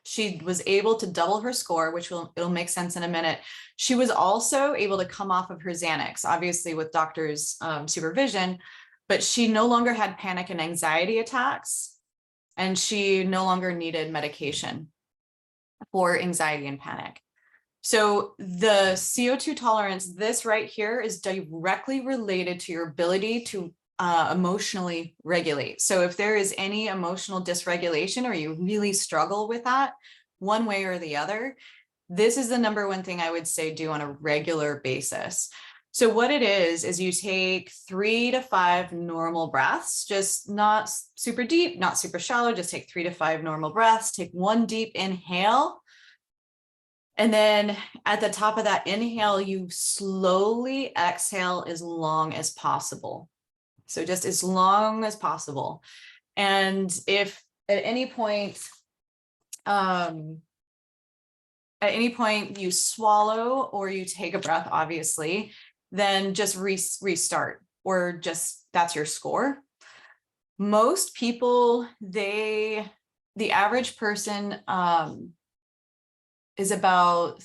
she was able to double her score, which it'll make sense in a minute. She was also able to come off of her Xanax, obviously with doctor's supervision, but she no longer had panic and anxiety attacks, and she no longer needed medication for anxiety and panic. So the CO2 tolerance, this right here, is directly related to your ability to emotionally regulate. So if there is any emotional dysregulation, or you really struggle with that one way or the other, this is the number one thing I would say do on a regular basis. So what it is you take 3 to 5 normal breaths, just not super deep, not super shallow, just take 3 to 5 normal breaths, take 1 deep inhale. And then at the top of that inhale, you slowly exhale as long as possible. So just as long as possible. And if at any point you swallow or you take a breath, obviously, then just restart, or just, that's your score. Most people, the average person is about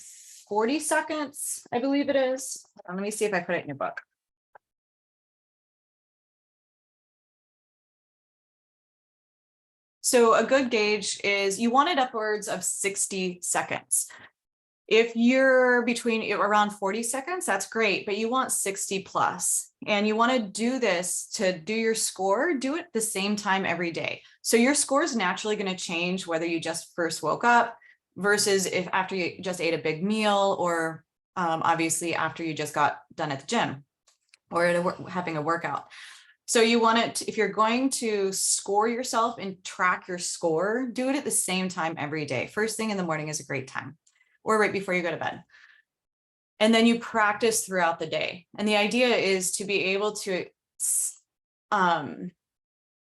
40 seconds, I believe it is. Let me see if I put it in your book. So a good gauge is you want it upwards of 60 seconds. If you're between around 40 seconds, that's great, but you want 60 plus. And you want to do this to do your score, do it the same time every day. So your score is naturally going to change whether you just first woke up versus if after you just ate a big meal, or obviously after you just got done at the gym or having a workout. So you want it, if you're going to score yourself and track your score, do it at the same time every day. First thing in the morning is a great time, or right before you go to bed. And then you practice throughout the day. And the idea is to be able to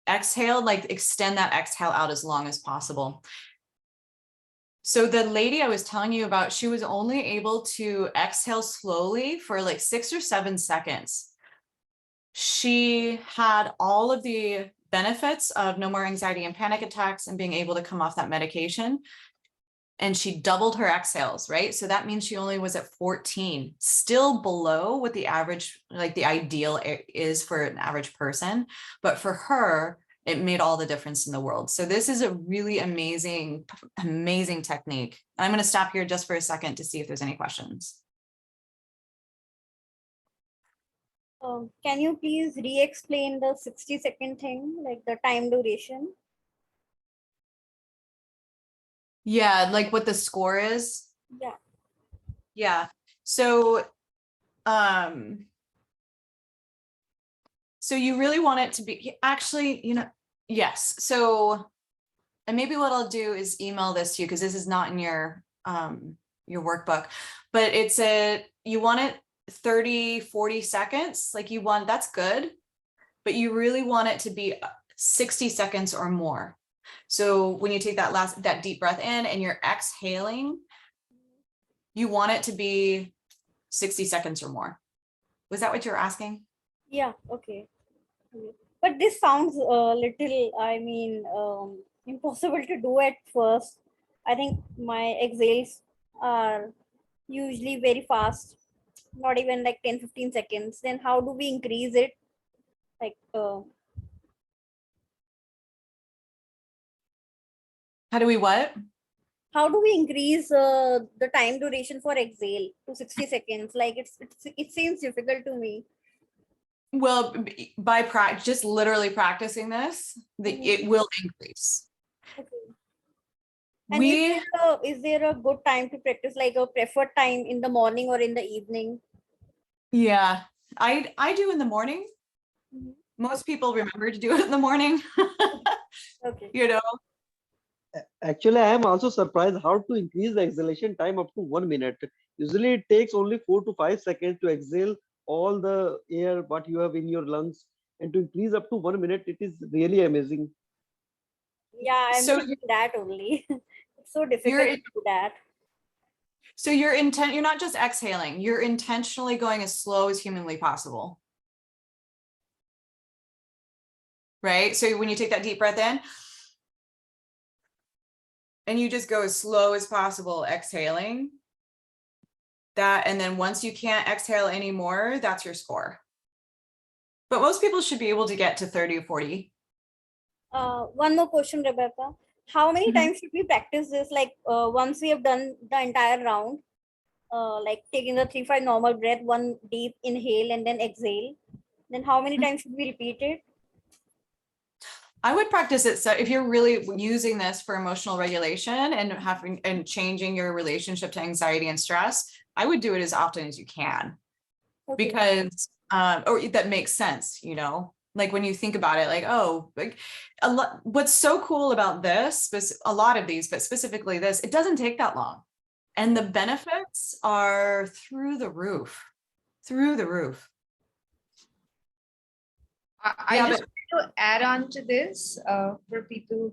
exhale, like extend that exhale out as long as possible. So the lady I was telling you about, she was only able to exhale slowly for like 6 or 7 seconds. She had all of the benefits of no more anxiety and panic attacks and being able to come off that medication. And she doubled her exhales, right? So that means she only was at 14, still below what the average, like the ideal is for an average person. But for her, it made all the difference in the world. So this is a really amazing, amazing technique. I'm going to stop here just for a second to see if there's any questions. Can you please re-explain the 60-second thing, like the time duration? Yeah, like what the score is. Yeah. Yeah. So, so you really want it to be actually, you know, yes. So, and maybe what I'll do is email this to you because this is not in your workbook, but it's you want it 30, 40 seconds. Like you want, that's good, but you really want it to be 60 seconds or more. So when you take that deep breath in and you're exhaling, you want it to be 60 seconds or more. Was that what you're asking? Yeah, okay. But this sounds a little, I mean, impossible to do at first. I think my exhales are usually very fast, not even like 10-15 seconds. Then how do we increase it? Like, how do we what? How do we increase the time duration for exhale to 60 seconds? Like it seems difficult to me. Well, by just literally practicing this, it will increase. Okay. And is there a good time to practice, like a preferred time in the morning or in the evening? Yeah, I do in the morning. Mm-hmm. Most people remember to do it in the morning. Okay. You know. Actually, I am also surprised how to increase the exhalation time up to 1 minute. Usually it takes only 4 to 5 seconds to exhale all the air what you have in your lungs, and to increase up to 1 minute, it is really amazing. Yeah, I'm doing that only. It's so difficult to do that. So you're not just exhaling, you're intentionally going as slow as humanly possible. Right? So when you take that deep breath in, and you just go as slow as possible, exhaling that. And then once you can't exhale anymore, that's your score. But most people should be able to get to 30 or 40. One more question, Rebecca. How many times should we practice this? Like once we have done the entire round, like taking the 3-5 normal breath, one deep inhale and then exhale. Then how many times should we repeat it? I would practice it. So if you're really using this for emotional regulation and changing your relationship to anxiety and stress, I would do it as often as you can. Okay. Because or that makes sense, you know, like when you think about it, like, oh, like what's so cool about this, a lot of these, but specifically this, it doesn't take that long. And the benefits are through the roof. I just want to add on to this for people.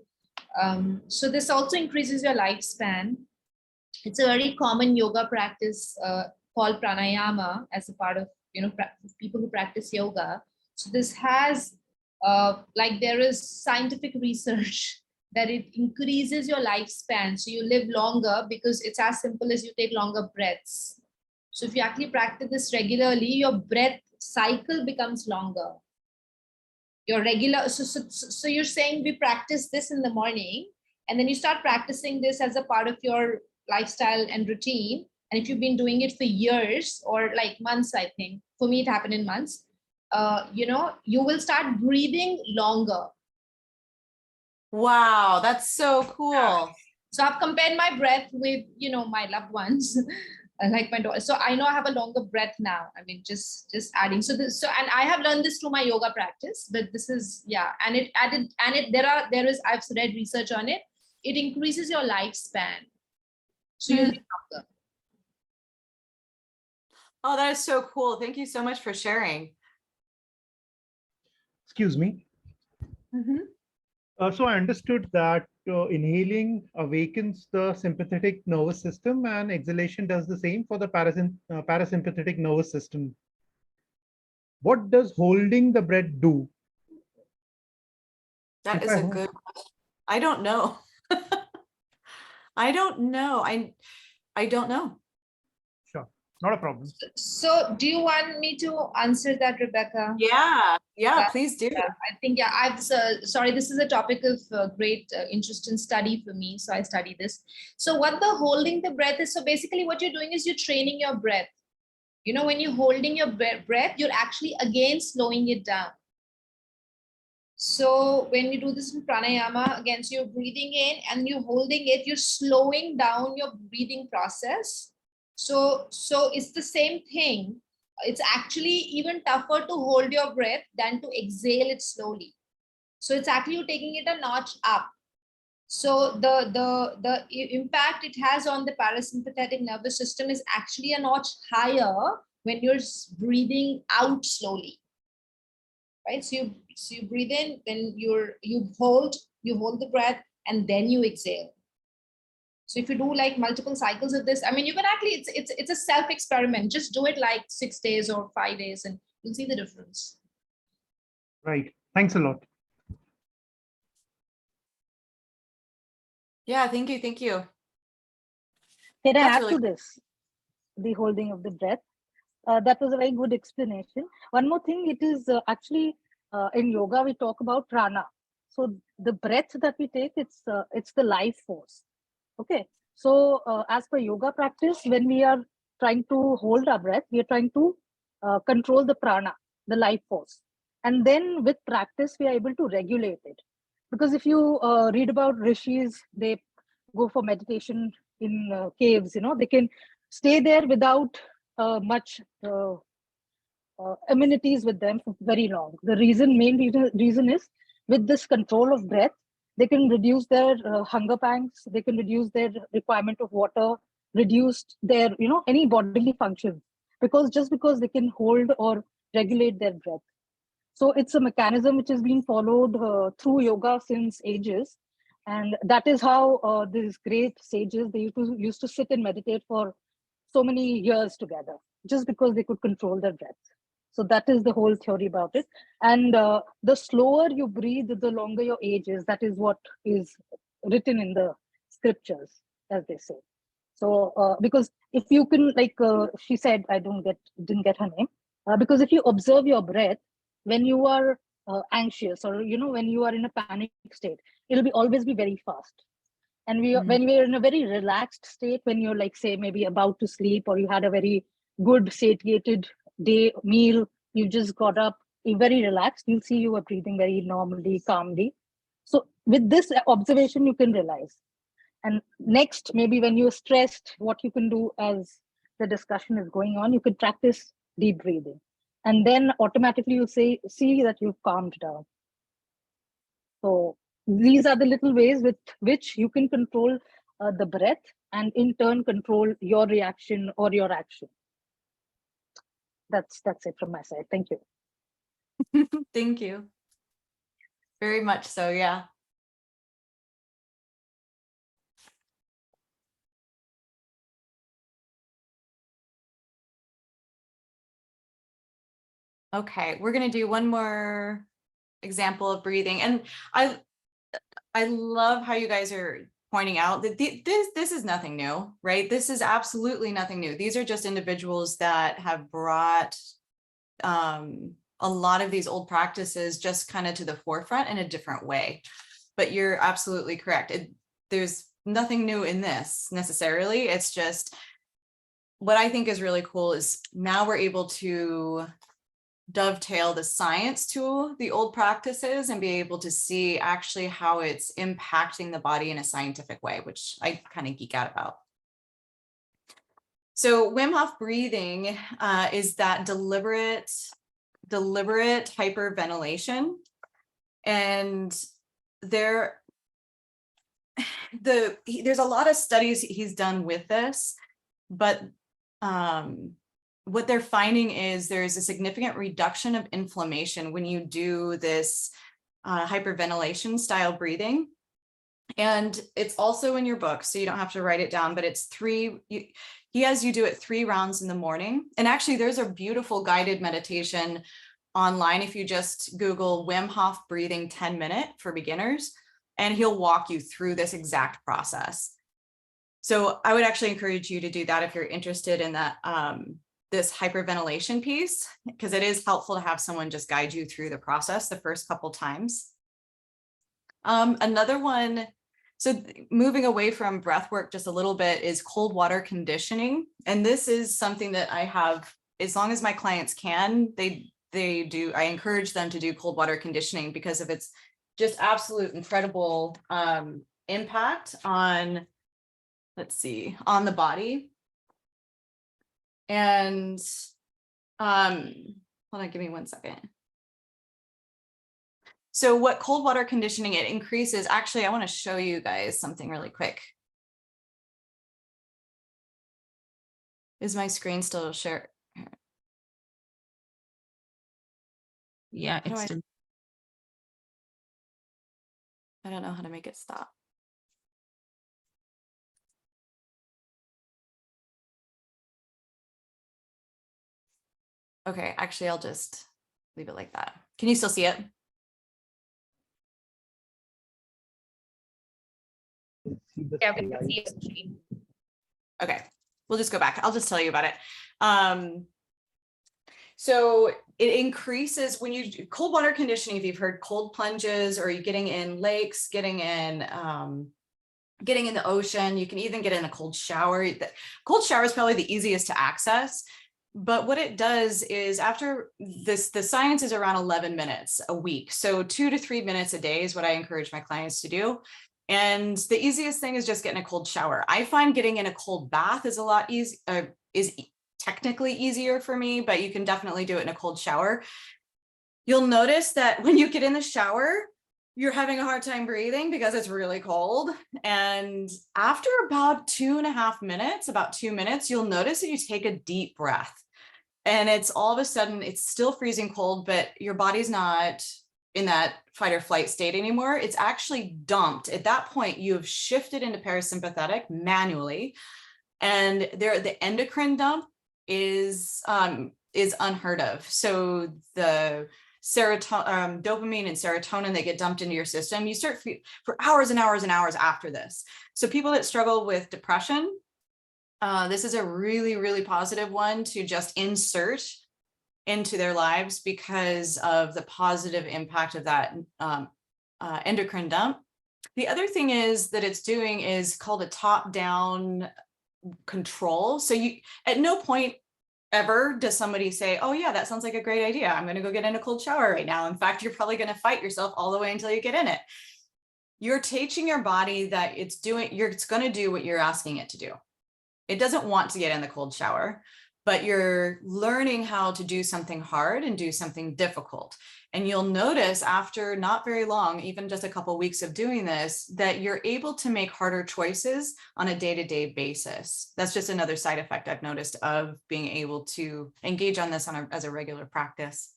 So this also increases your lifespan. It's a very common yoga practice called pranayama as a part of, people who practice yoga. So this has, there is scientific research that it increases your lifespan. So you live longer because it's as simple as you take longer breaths. So if you actually practice this regularly, your breath cycle becomes longer. your regular, so you're saying we practice this in the morning, and then you start practicing this as a part of your lifestyle and routine. And if you've been doing it for years or like months, I think for me it happened in months, you know, you will start breathing longer. Wow, that's so cool. So I've compared my breath with, you know, my loved ones, like my daughter. So I know I have a longer breath now. I mean, just adding. So this, so, and I have learned this through my yoga practice, but this is, yeah. And it added, and it, there is, I've read research on it. It increases your lifespan. So you live longer. Oh, that is so cool. Thank you so much for sharing. Excuse me. So I understood that inhaling awakens the sympathetic nervous system and exhalation does the same for the parasympathetic nervous system. What does holding the breath do? That is a good question. I don't know. I don't know. I don't know. Sure, not a problem. So do you want me to answer that, Rebecca? Yeah, please do. I think, yeah, I've, sorry, this is a topic of great interest and study for me. So I study this. So what the holding the breath is, so basically what you're doing is you're training your breath. You know, when you're holding your breath, you're actually again slowing it down. So when you do this in pranayama, again, so you're breathing in and you're holding it, you're slowing down your breathing process. So it's the same thing. It's actually even tougher to hold your breath than to exhale it slowly. So it's actually you're taking it a notch up. So the impact it has on the parasympathetic nervous system is actually a notch higher when you're breathing out slowly. Right? So you breathe in, then you hold the breath, and then you exhale. So if you do like multiple cycles of this, I mean, you can actually, it's a self experiment. Just do it like 6 days or 5 days and you'll see the difference. Right. Thanks a lot. Yeah, thank you. Thank you. Can I That's add really to this? The holding of the breath. That was a very good explanation. One more thing, it is actually in yoga, we talk about prana. So the breath that we take, it's the life force. Okay. So as per yoga practice, when we are trying to hold our breath, we are trying to control the prana, the life force. And then with practice, we are able to regulate it. Because if you read about rishis, they go for meditation in caves, you know, they can stay there without much amenities with them for very long. The main reason is with this control of breath, they can reduce their hunger pangs, they can reduce their requirement of water, reduce their, you know, any bodily functions, because they can hold or regulate their breath. So it's a mechanism which has been followed through yoga since ages. And that is how these great sages, they used to sit and meditate for so many years together, just because they could control their breath. So that is the whole theory about it. And the slower you breathe, the longer your age is. That is what is written in the scriptures, as they say. So because if you can, like she said, I didn't get her name, because if you observe your breath, when you are anxious, or, you know, when you are in a panic state, it'll always be very fast. And when we're in a very relaxed state, when you're like, say, maybe about to sleep, or you had a very good satiated day meal, you just got up, you're very relaxed, you'll see you are breathing very normally, calmly. So with this observation, you can realize. And next, maybe when you're stressed, what you can do, as the discussion is going on, you could practice deep breathing. And then automatically you see that you've calmed down. So these are the little ways with which you can control the breath, and in turn control your reaction or your action. That's it from my side. Thank you. Thank you. Very much so, yeah. Okay, we're going to do one more example of breathing. And I love how you guys are pointing out that this is nothing new, right? This is absolutely nothing new. These are just individuals that have brought a a lot of these old practices just kind of to the forefront in a different way. But you're absolutely correct. There's nothing new in this necessarily. It's just what I think is really cool is now we're able to dovetail the science to the old practices and be able to see actually how it's impacting the body in a scientific way, which I kind of geek out about. So Wim Hof breathing is that deliberate hyperventilation. And there's a lot of studies he's done with this, but what they're finding is there's a significant reduction of inflammation when you do this hyperventilation style breathing. And it's also in your book, so you don't have to write it down, but it's he has you do it 3 rounds in the morning. And actually there's a beautiful guided meditation online if you just Google Wim Hof breathing 10-minute for beginners, and he'll walk you through this exact process. So I would actually encourage you to do that if you're interested in that, this hyperventilation piece, because it is helpful to have someone just guide you through the process the first couple times. Another one, so moving away from breath work just a little bit, is cold water conditioning. And this is something that I have, as long as my clients can, they do, I encourage them to do cold water conditioning because of its just absolute incredible impact on, let's see, on the body. And hold on, give me 1 second. So what cold water conditioning, it increases, actually, I want to show you guys something really quick. Is my screen still shared? Yeah, it's still. I don't know how to make it stop. Okay, actually, I'll just leave it like that. Can you still see it? Yeah, we can see it. Okay, we'll just go back. I'll just tell you about it. So it increases when you do cold water conditioning. If you've heard cold plunges, or you're getting in lakes, getting in the ocean, you can even get in a cold shower. The cold shower is probably the easiest to access. But what it does is, after this, the science is around 11 minutes a week. So 2 to 3 minutes a day is what I encourage my clients to do. And the easiest thing is just getting a cold shower. I find getting in a cold bath is a lot technically easier for me, but you can definitely do it in a cold shower. You'll notice that when you get in the shower, you're having a hard time breathing because it's really cold. And after about 2.5 minutes, about 2 minutes, you'll notice that you take a deep breath. And it's all of a sudden, it's still freezing cold, but your body's not in that fight or flight state anymore. It's actually dumped. At that point, you have shifted into parasympathetic manually. And the endocrine dump is unheard of. So the serotonin, dopamine and serotonin that get dumped into your system, you start for hours and hours and hours after this. So people that struggle with depression, this is a really, really positive one to just insert into their lives because of the positive impact of that endocrine dump. The other thing is that it's doing is called a top-down control. So you, at no point ever does somebody say, oh yeah, that sounds like a great idea, I'm going to go get in a cold shower right now. In fact, you're probably going to fight yourself all the way until you get in it. You're teaching your body that it's going to do what you're asking it to do. It doesn't want to get in the cold shower, but you're learning how to do something hard and do something difficult. And you'll notice after not very long, even just a couple of weeks of doing this, that you're able to make harder choices on a day-to-day basis. That's just another side effect I've noticed of being able to engage on this as a regular practice.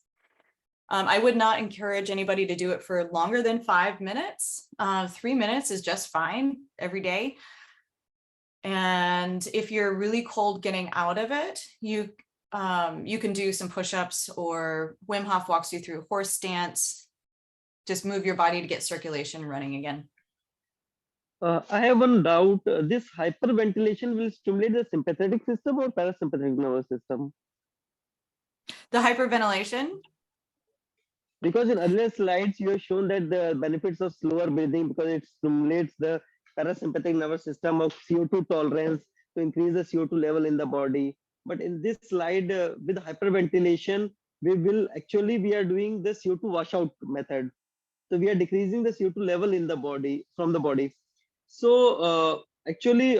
I would not encourage anybody to do it for longer than 5 minutes. 3 minutes is just fine every day. And if you're really cold getting out of it, you can do some push-ups, or Wim Hof walks you through horse stance. Just move your body to get circulation running again. I have one doubt. This hyperventilation will stimulate the sympathetic system or parasympathetic nervous system? The hyperventilation? Because in earlier slides, you have shown that the benefits of slower breathing because it stimulates the parasympathetic nervous system of CO2 tolerance to increase the CO2 level in the body. But in this slide, with hyperventilation, we are doing the CO2 washout method. So we are decreasing the CO2 level in the body from the body. So actually,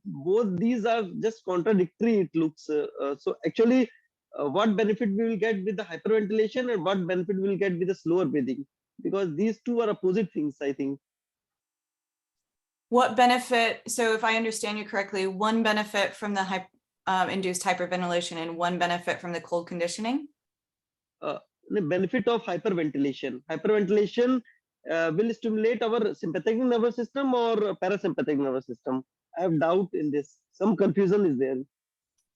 both these are just contradictory. It looks so actually. What benefit we will get with the hyperventilation and what benefit we will get with the slower breathing, because these two are opposite things, I think. What benefit? So if I understand you correctly, one benefit from the induced hyperventilation and one benefit from the cold conditioning? The benefit of hyperventilation. Hyperventilation will stimulate our sympathetic nervous system or parasympathetic nervous system. I have doubt in this. Some confusion is there.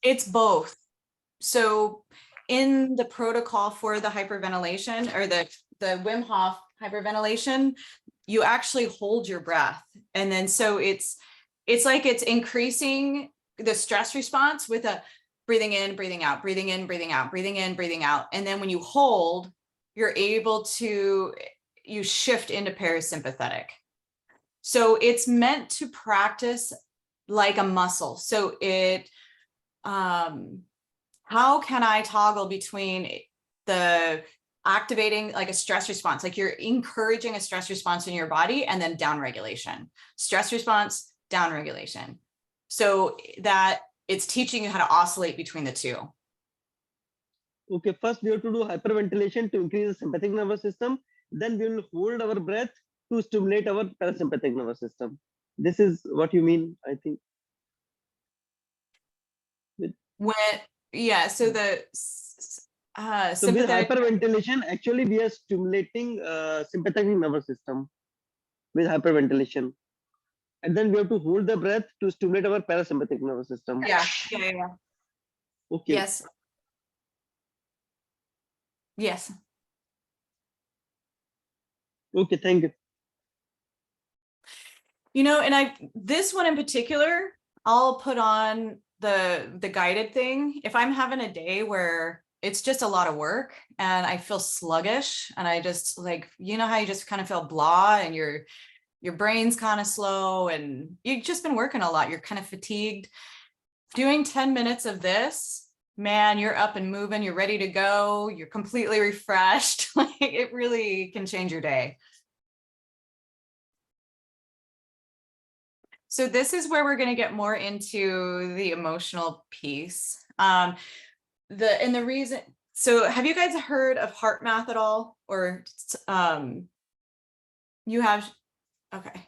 It's both. So in the protocol for the hyperventilation or the Wim Hof hyperventilation, you actually hold your breath. And then so it's like it's increasing the stress response with a breathing in, breathing out, breathing in, breathing out, breathing in, breathing out. And then when you hold, you're able to, you shift into parasympathetic. So it's meant to practice like a muscle. So it, how can I toggle between the activating like a stress response, like you're encouraging a stress response in your body and then down regulation, stress response, down regulation. So that it's teaching you how to oscillate between the two. Okay, first we have to do hyperventilation to increase the sympathetic nervous system. Then we will hold our breath to stimulate our parasympathetic nervous system. This is what you mean, I think. Yeah, so the so with hyperventilation, actually we are stimulating sympathetic nervous system with hyperventilation. And then we have to hold the breath to stimulate our parasympathetic nervous system. Yeah. Okay. Yes. Yes. Okay, thank you. You know, and this one in particular, I'll put on the guided thing. If I'm having a day where it's just a lot of work and I feel sluggish and I just like, you know how you just kind of feel blah and your brain's kind of slow and you've just been working a lot, you're kind of fatigued. Doing 10 minutes of this, man, you're up and moving, you're ready to go, you're completely refreshed. Like it really can change your day. So this is where we're going to get more into the emotional piece. The reason, so have you guys heard of heart math at all? Or you have? Okay.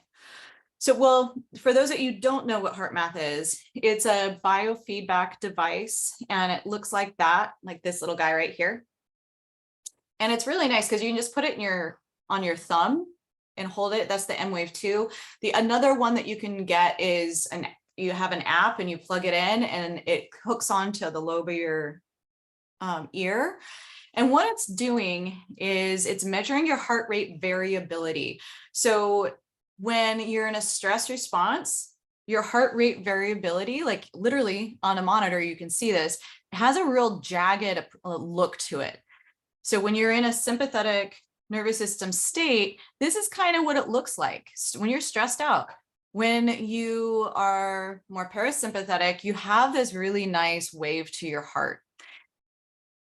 So, well, for those that you don't know what heart math is, it's a biofeedback device and it looks like that, like this little guy right here. And it's really nice because you can just put it on your thumb and hold it. That's the M-Wave 2. Another one that you can get is you have an app and you plug it in and it hooks onto the lobe of your ear. And what it's doing is it's measuring your heart rate variability. So when you're in a stress response, your heart rate variability, like literally on a monitor, you can see this, it has a real jagged look to it. So when you're in a sympathetic nervous system state, this is kind of what it looks like when you're stressed out. When you are more parasympathetic, you have this really nice wave to your heart.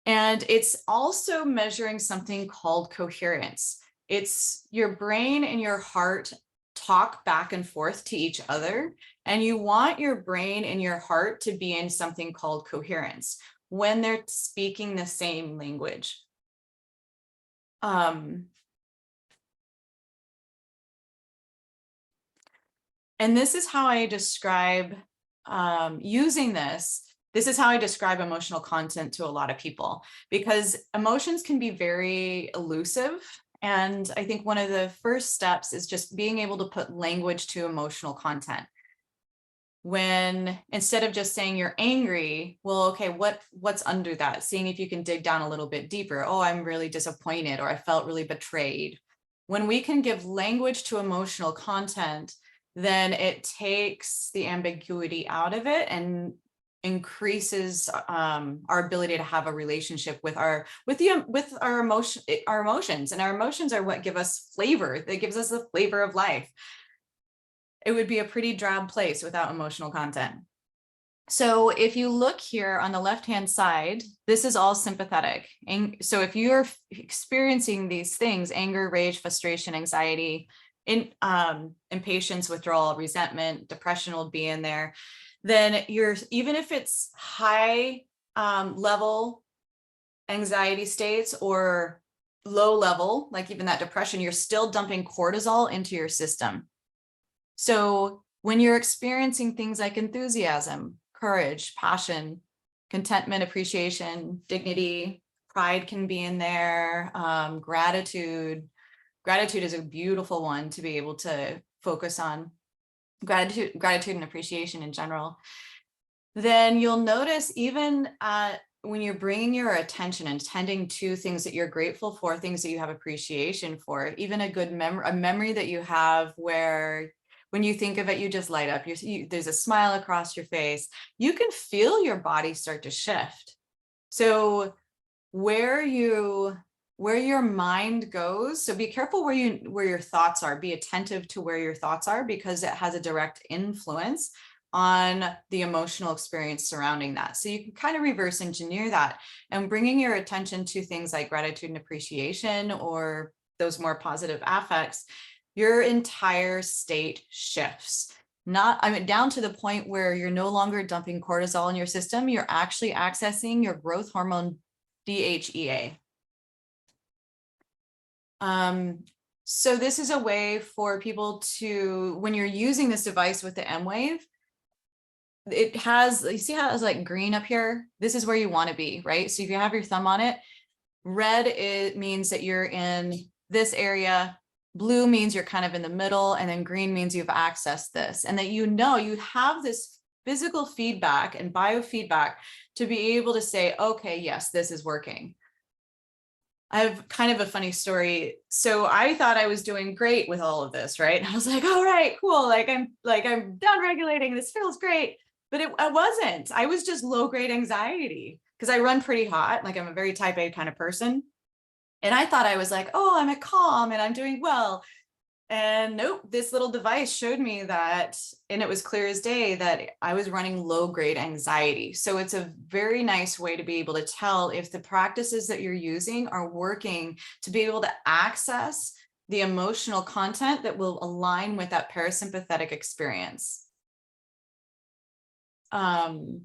And it's also measuring something called coherence. It's your brain and your heart talk back and forth to each other, and you want your brain and your heart to be in something called coherence when they're speaking the same language. And this is how I describe using this. This is how I describe emotional content to a lot of people, because emotions can be very elusive. And I think one of the first steps is just being able to put language to emotional content. When instead of just saying you're angry, well, okay, what's under that? Seeing if you can dig down a little bit deeper. Oh, I'm really disappointed, or I felt really betrayed. When we can give language to emotional content, then it takes the ambiguity out of it and increases our ability to have a relationship with our emotions, and our emotions are what give us flavor. That gives us the flavor of life. It would be a pretty drab place without emotional content. So if you look here on the left-hand side, this is all sympathetic. And so if you're experiencing these things, anger, rage, frustration, anxiety, impatience, withdrawal, resentment, depression will be in there, then even if it's high level anxiety states or low level, like even that depression, you're still dumping cortisol into your system. So when you're experiencing things like enthusiasm, courage, passion, contentment, appreciation, dignity, pride can be in there, gratitude. Gratitude is a beautiful one to be able to focus on. Gratitude and appreciation in general. Then you'll notice even when you're bringing your attention and tending to things that you're grateful for, things that you have appreciation for, even a good memory that you have where when you think of it, you just light up. There's a smile across your face. You can feel your body start to shift. So where your mind goes, so be careful where your thoughts are. Be attentive to where your thoughts are, because it has a direct influence on the emotional experience surrounding that. So you can kind of reverse engineer that, and bringing your attention to things like gratitude and appreciation or those more positive affects, your entire state shifts. Down to the point where you're no longer dumping cortisol in your system, you're actually accessing your growth hormone DHEA. So this is a way for people to, when you're using this device with the M-Wave, it has, you see how it has like green up here? This is where you want to be, right? So if you have your thumb on it, red, it means that you're in this area. Blue means you're kind of in the middle, and then green means you've accessed this, and that you have this physical feedback and biofeedback to be able to say, okay, yes, this is working. I have kind of a funny story. So I thought I was doing great with all of this, right? And I was like, all right, cool. I'm down regulating. This feels great. But I wasn't. I was just low grade anxiety because I run pretty hot. Like I'm a very type A kind of person. And I thought I was like, oh, I'm at calm and I'm doing well. And nope, this little device showed me that, and it was clear as day that I was running low grade anxiety. So it's a very nice way to be able to tell if the practices that you're using are working to be able to access the emotional content that will align with that parasympathetic experience. And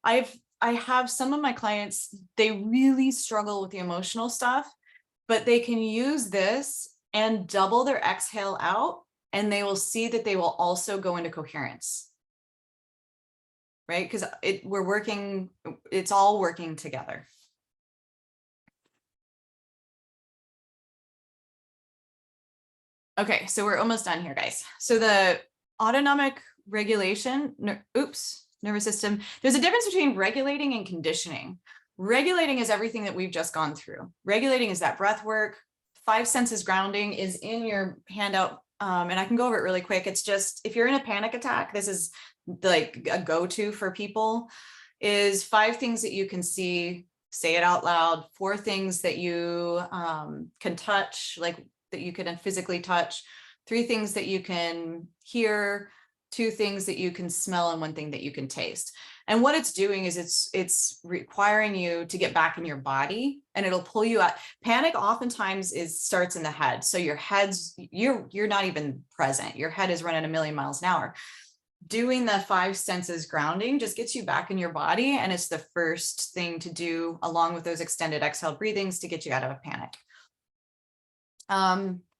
I have some of my clients, they really struggle with the emotional stuff, but they can use this and double their exhale out, and they will see that they will also go into coherence, right? Because it's all working together. Okay, so we're almost done here, guys. So the autonomic regulation, nervous system, there's a difference between regulating and conditioning. Regulating is everything that we've just gone through. Regulating is that breath work. 5 senses grounding is in your handout, and I can go over it really quick. It's just, if you're in a panic attack, this is like a go-to for people, is 5 things that you can see, say it out loud, 4 things that you can touch, like that you can physically touch, 3 things that you can hear, 2 things that you can smell, and 1 thing that you can taste. And what it's doing is it's requiring you to get back in your body, and it'll pull you out. Panic oftentimes starts in the head. So your head's, you're not even present. Your head is running a million miles an hour. Doing the 5 senses grounding just gets you back in your body. And it's the first thing to do, along with those extended exhale breathings, to get you out of a panic.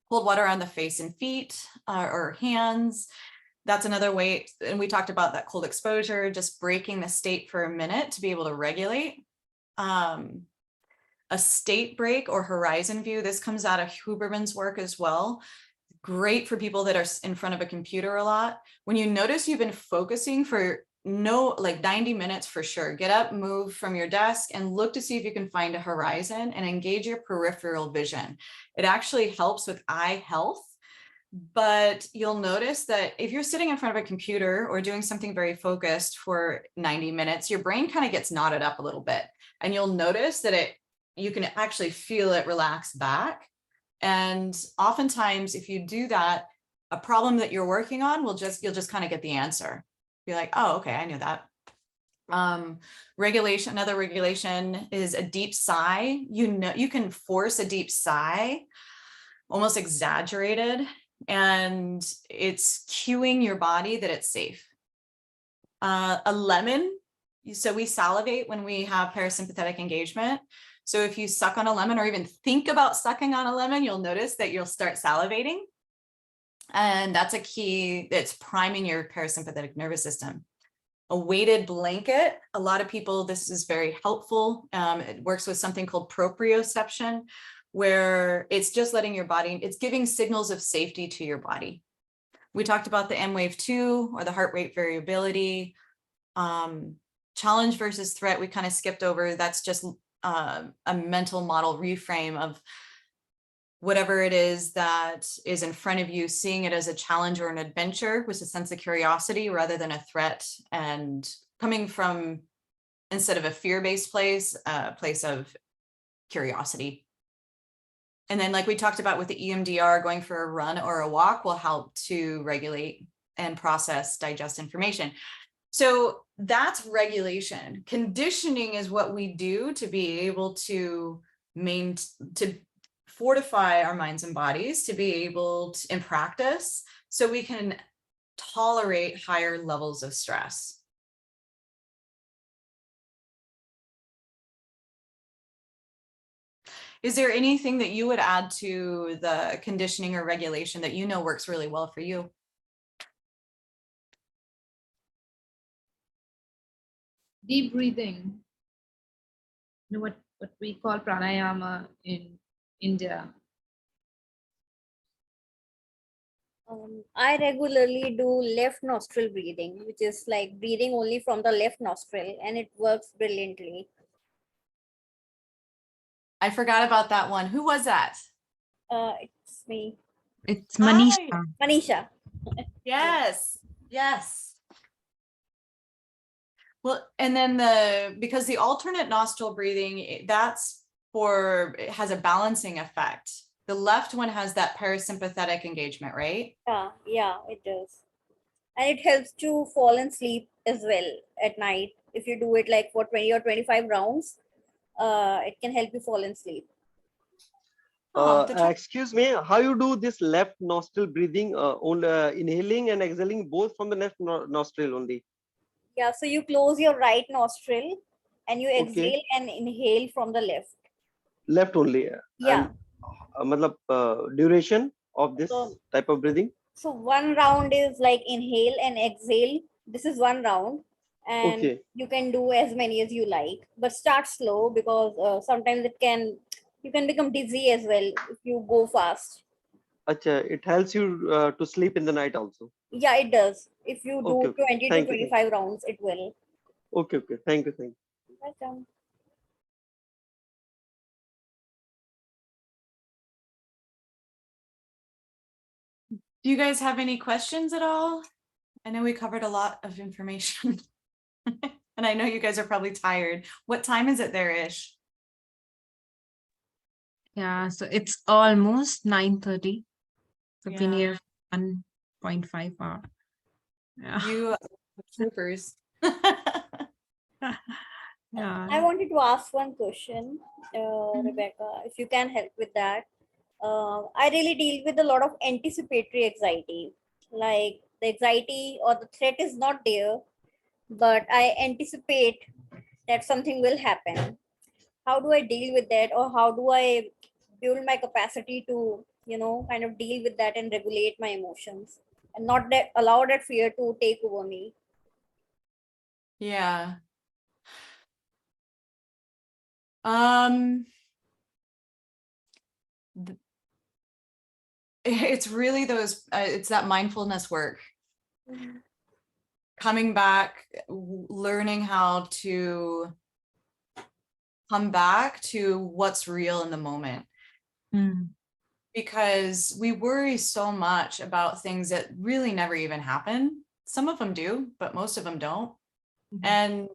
Cold water on the face and feet or hands. That's another way. And we talked about that cold exposure, just breaking the state for a minute to be able to regulate. A state break or horizon view. This comes out of Huberman's work as well. Great for people that are in front of a computer a lot. When you notice you've been focusing for 90 minutes for sure, get up, move from your desk, and look to see if you can find a horizon and engage your peripheral vision. It actually helps with eye health, But you'll notice that if you're sitting in front of a computer or doing something very focused for 90 minutes, your brain kind of gets knotted up a little bit. And you'll notice that you can actually feel it relax back. And oftentimes, if you do that, a problem that you're working on you'll just kind of get the answer. Be like, oh, okay, I knew that. Regulation, another regulation is a deep sigh. You can force a deep sigh, almost exaggerated, and it's cueing your body that it's safe. A lemon, so we salivate when we have parasympathetic engagement. So if you suck on a lemon or even think about sucking on a lemon, you'll notice that you'll start salivating. And that's a key that's priming your parasympathetic nervous system. A weighted blanket, a lot of people, this is very helpful. It works with something called proprioception, where it's just letting your body, it's giving signals of safety to your body. We talked about the M-wave 2 or the heart rate variability. Challenge versus threat, we kind of skipped over. That's just a mental model reframe of whatever it is that is in front of you, seeing it as a challenge or an adventure with a sense of curiosity rather than a threat, and coming from, instead of a fear-based place, a place of curiosity. And then, like we talked about with the EMDR, going for a run or a walk will help to regulate and process, digest information. So that's regulation. Conditioning is what we do to be able to fortify our minds and bodies, to be able to, in practice, so we can tolerate higher levels of stress. Is there anything that you would add to the conditioning or regulation that you know works really well for you? Deep breathing. You know what we call pranayama in India. I regularly do left nostril breathing, which is like breathing only from the left nostril, and it works brilliantly. I forgot about that one. Who was that? It's me. It's Hi. Manisha. Manisha. Yes, yes. Well, and then because the alternate nostril breathing, it has a balancing effect. The left one has that parasympathetic engagement, right? Yeah, it does. And it helps to fall and sleep as well at night. If you do it like for 20 or 25 rounds, it can help you fall and sleep. Excuse me, how you do this left nostril breathing, inhaling and exhaling both from the left nostril only? Yeah, so you close your right nostril and you exhale Okay. and inhale from the left. Left only. Yeah. And duration of this type of breathing? So one round is like inhale and exhale. This is one round, and Okay. you can do as many as you like, but start slow because sometimes you can become dizzy as well if you go fast. Acha, it helps you to sleep in the night also. Yeah, it does. If you do Okay, okay. 20 to Thank you. 25 rounds, it will. Okay, okay. Thank you. Thank you. Welcome. Do you guys have any questions at all? I know we covered a lot of information. And I know you guys are probably tired. What time is it there-ish? Yeah, so it's almost 9:30. So we Yeah. need 1.5 hour. Yeah. You troopers. Yeah. I wanted to ask one question, Rebecca, if you can help with that. I really deal with a lot of anticipatory anxiety. Like the anxiety or the threat is not there, but I anticipate that something will happen. How do I deal with that, or how do I build my capacity to, kind of deal with that and regulate my emotions and not allow that fear to take over me? Yeah. It's really it's that mindfulness work. Mhm. Coming back, learning how to come back to what's real in the moment. Mm. because we worry so much about things that really never even happen. Some of them do, but most of them don't. And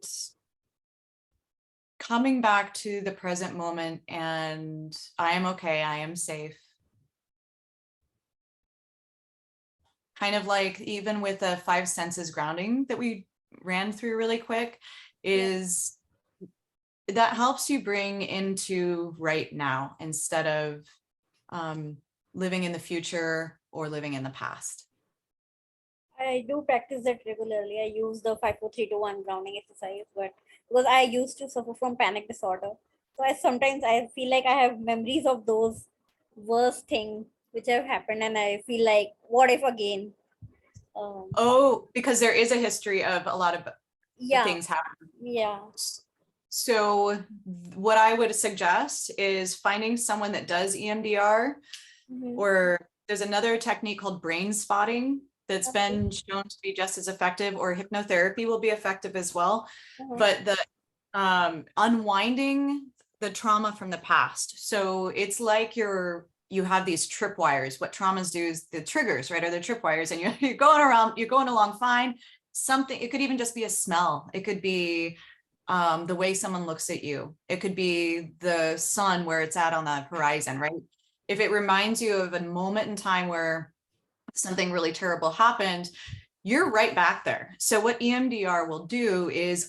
coming back to the present moment and I am okay, I am safe. Kind of like even with the 5 senses grounding that we ran through really quick, is that helps you bring into right now instead of living in the future or living in the past. I do practice that regularly. I use the 5 4 3 2 1 grounding exercise, but because I used to suffer from panic disorder, so sometimes I feel like I have memories of those worst things which have happened, and I feel like, what if again? Oh, because there is a history of a lot of things happening. Yeah. So what I would suggest is finding someone that does EMDR, or there's another technique called brain spotting that's been shown to be just as effective, or hypnotherapy will be effective as well. But the unwinding the trauma from the past. So it's like you have these tripwires. What traumas do is the triggers, right? Are the tripwires, and you're going along fine. Something, it could even just be a smell. It could be the way someone looks at you. It could be the sun, where it's at on the horizon, right? If it reminds you of a moment in time where something really terrible happened, you're right back there. So what EMDR will do is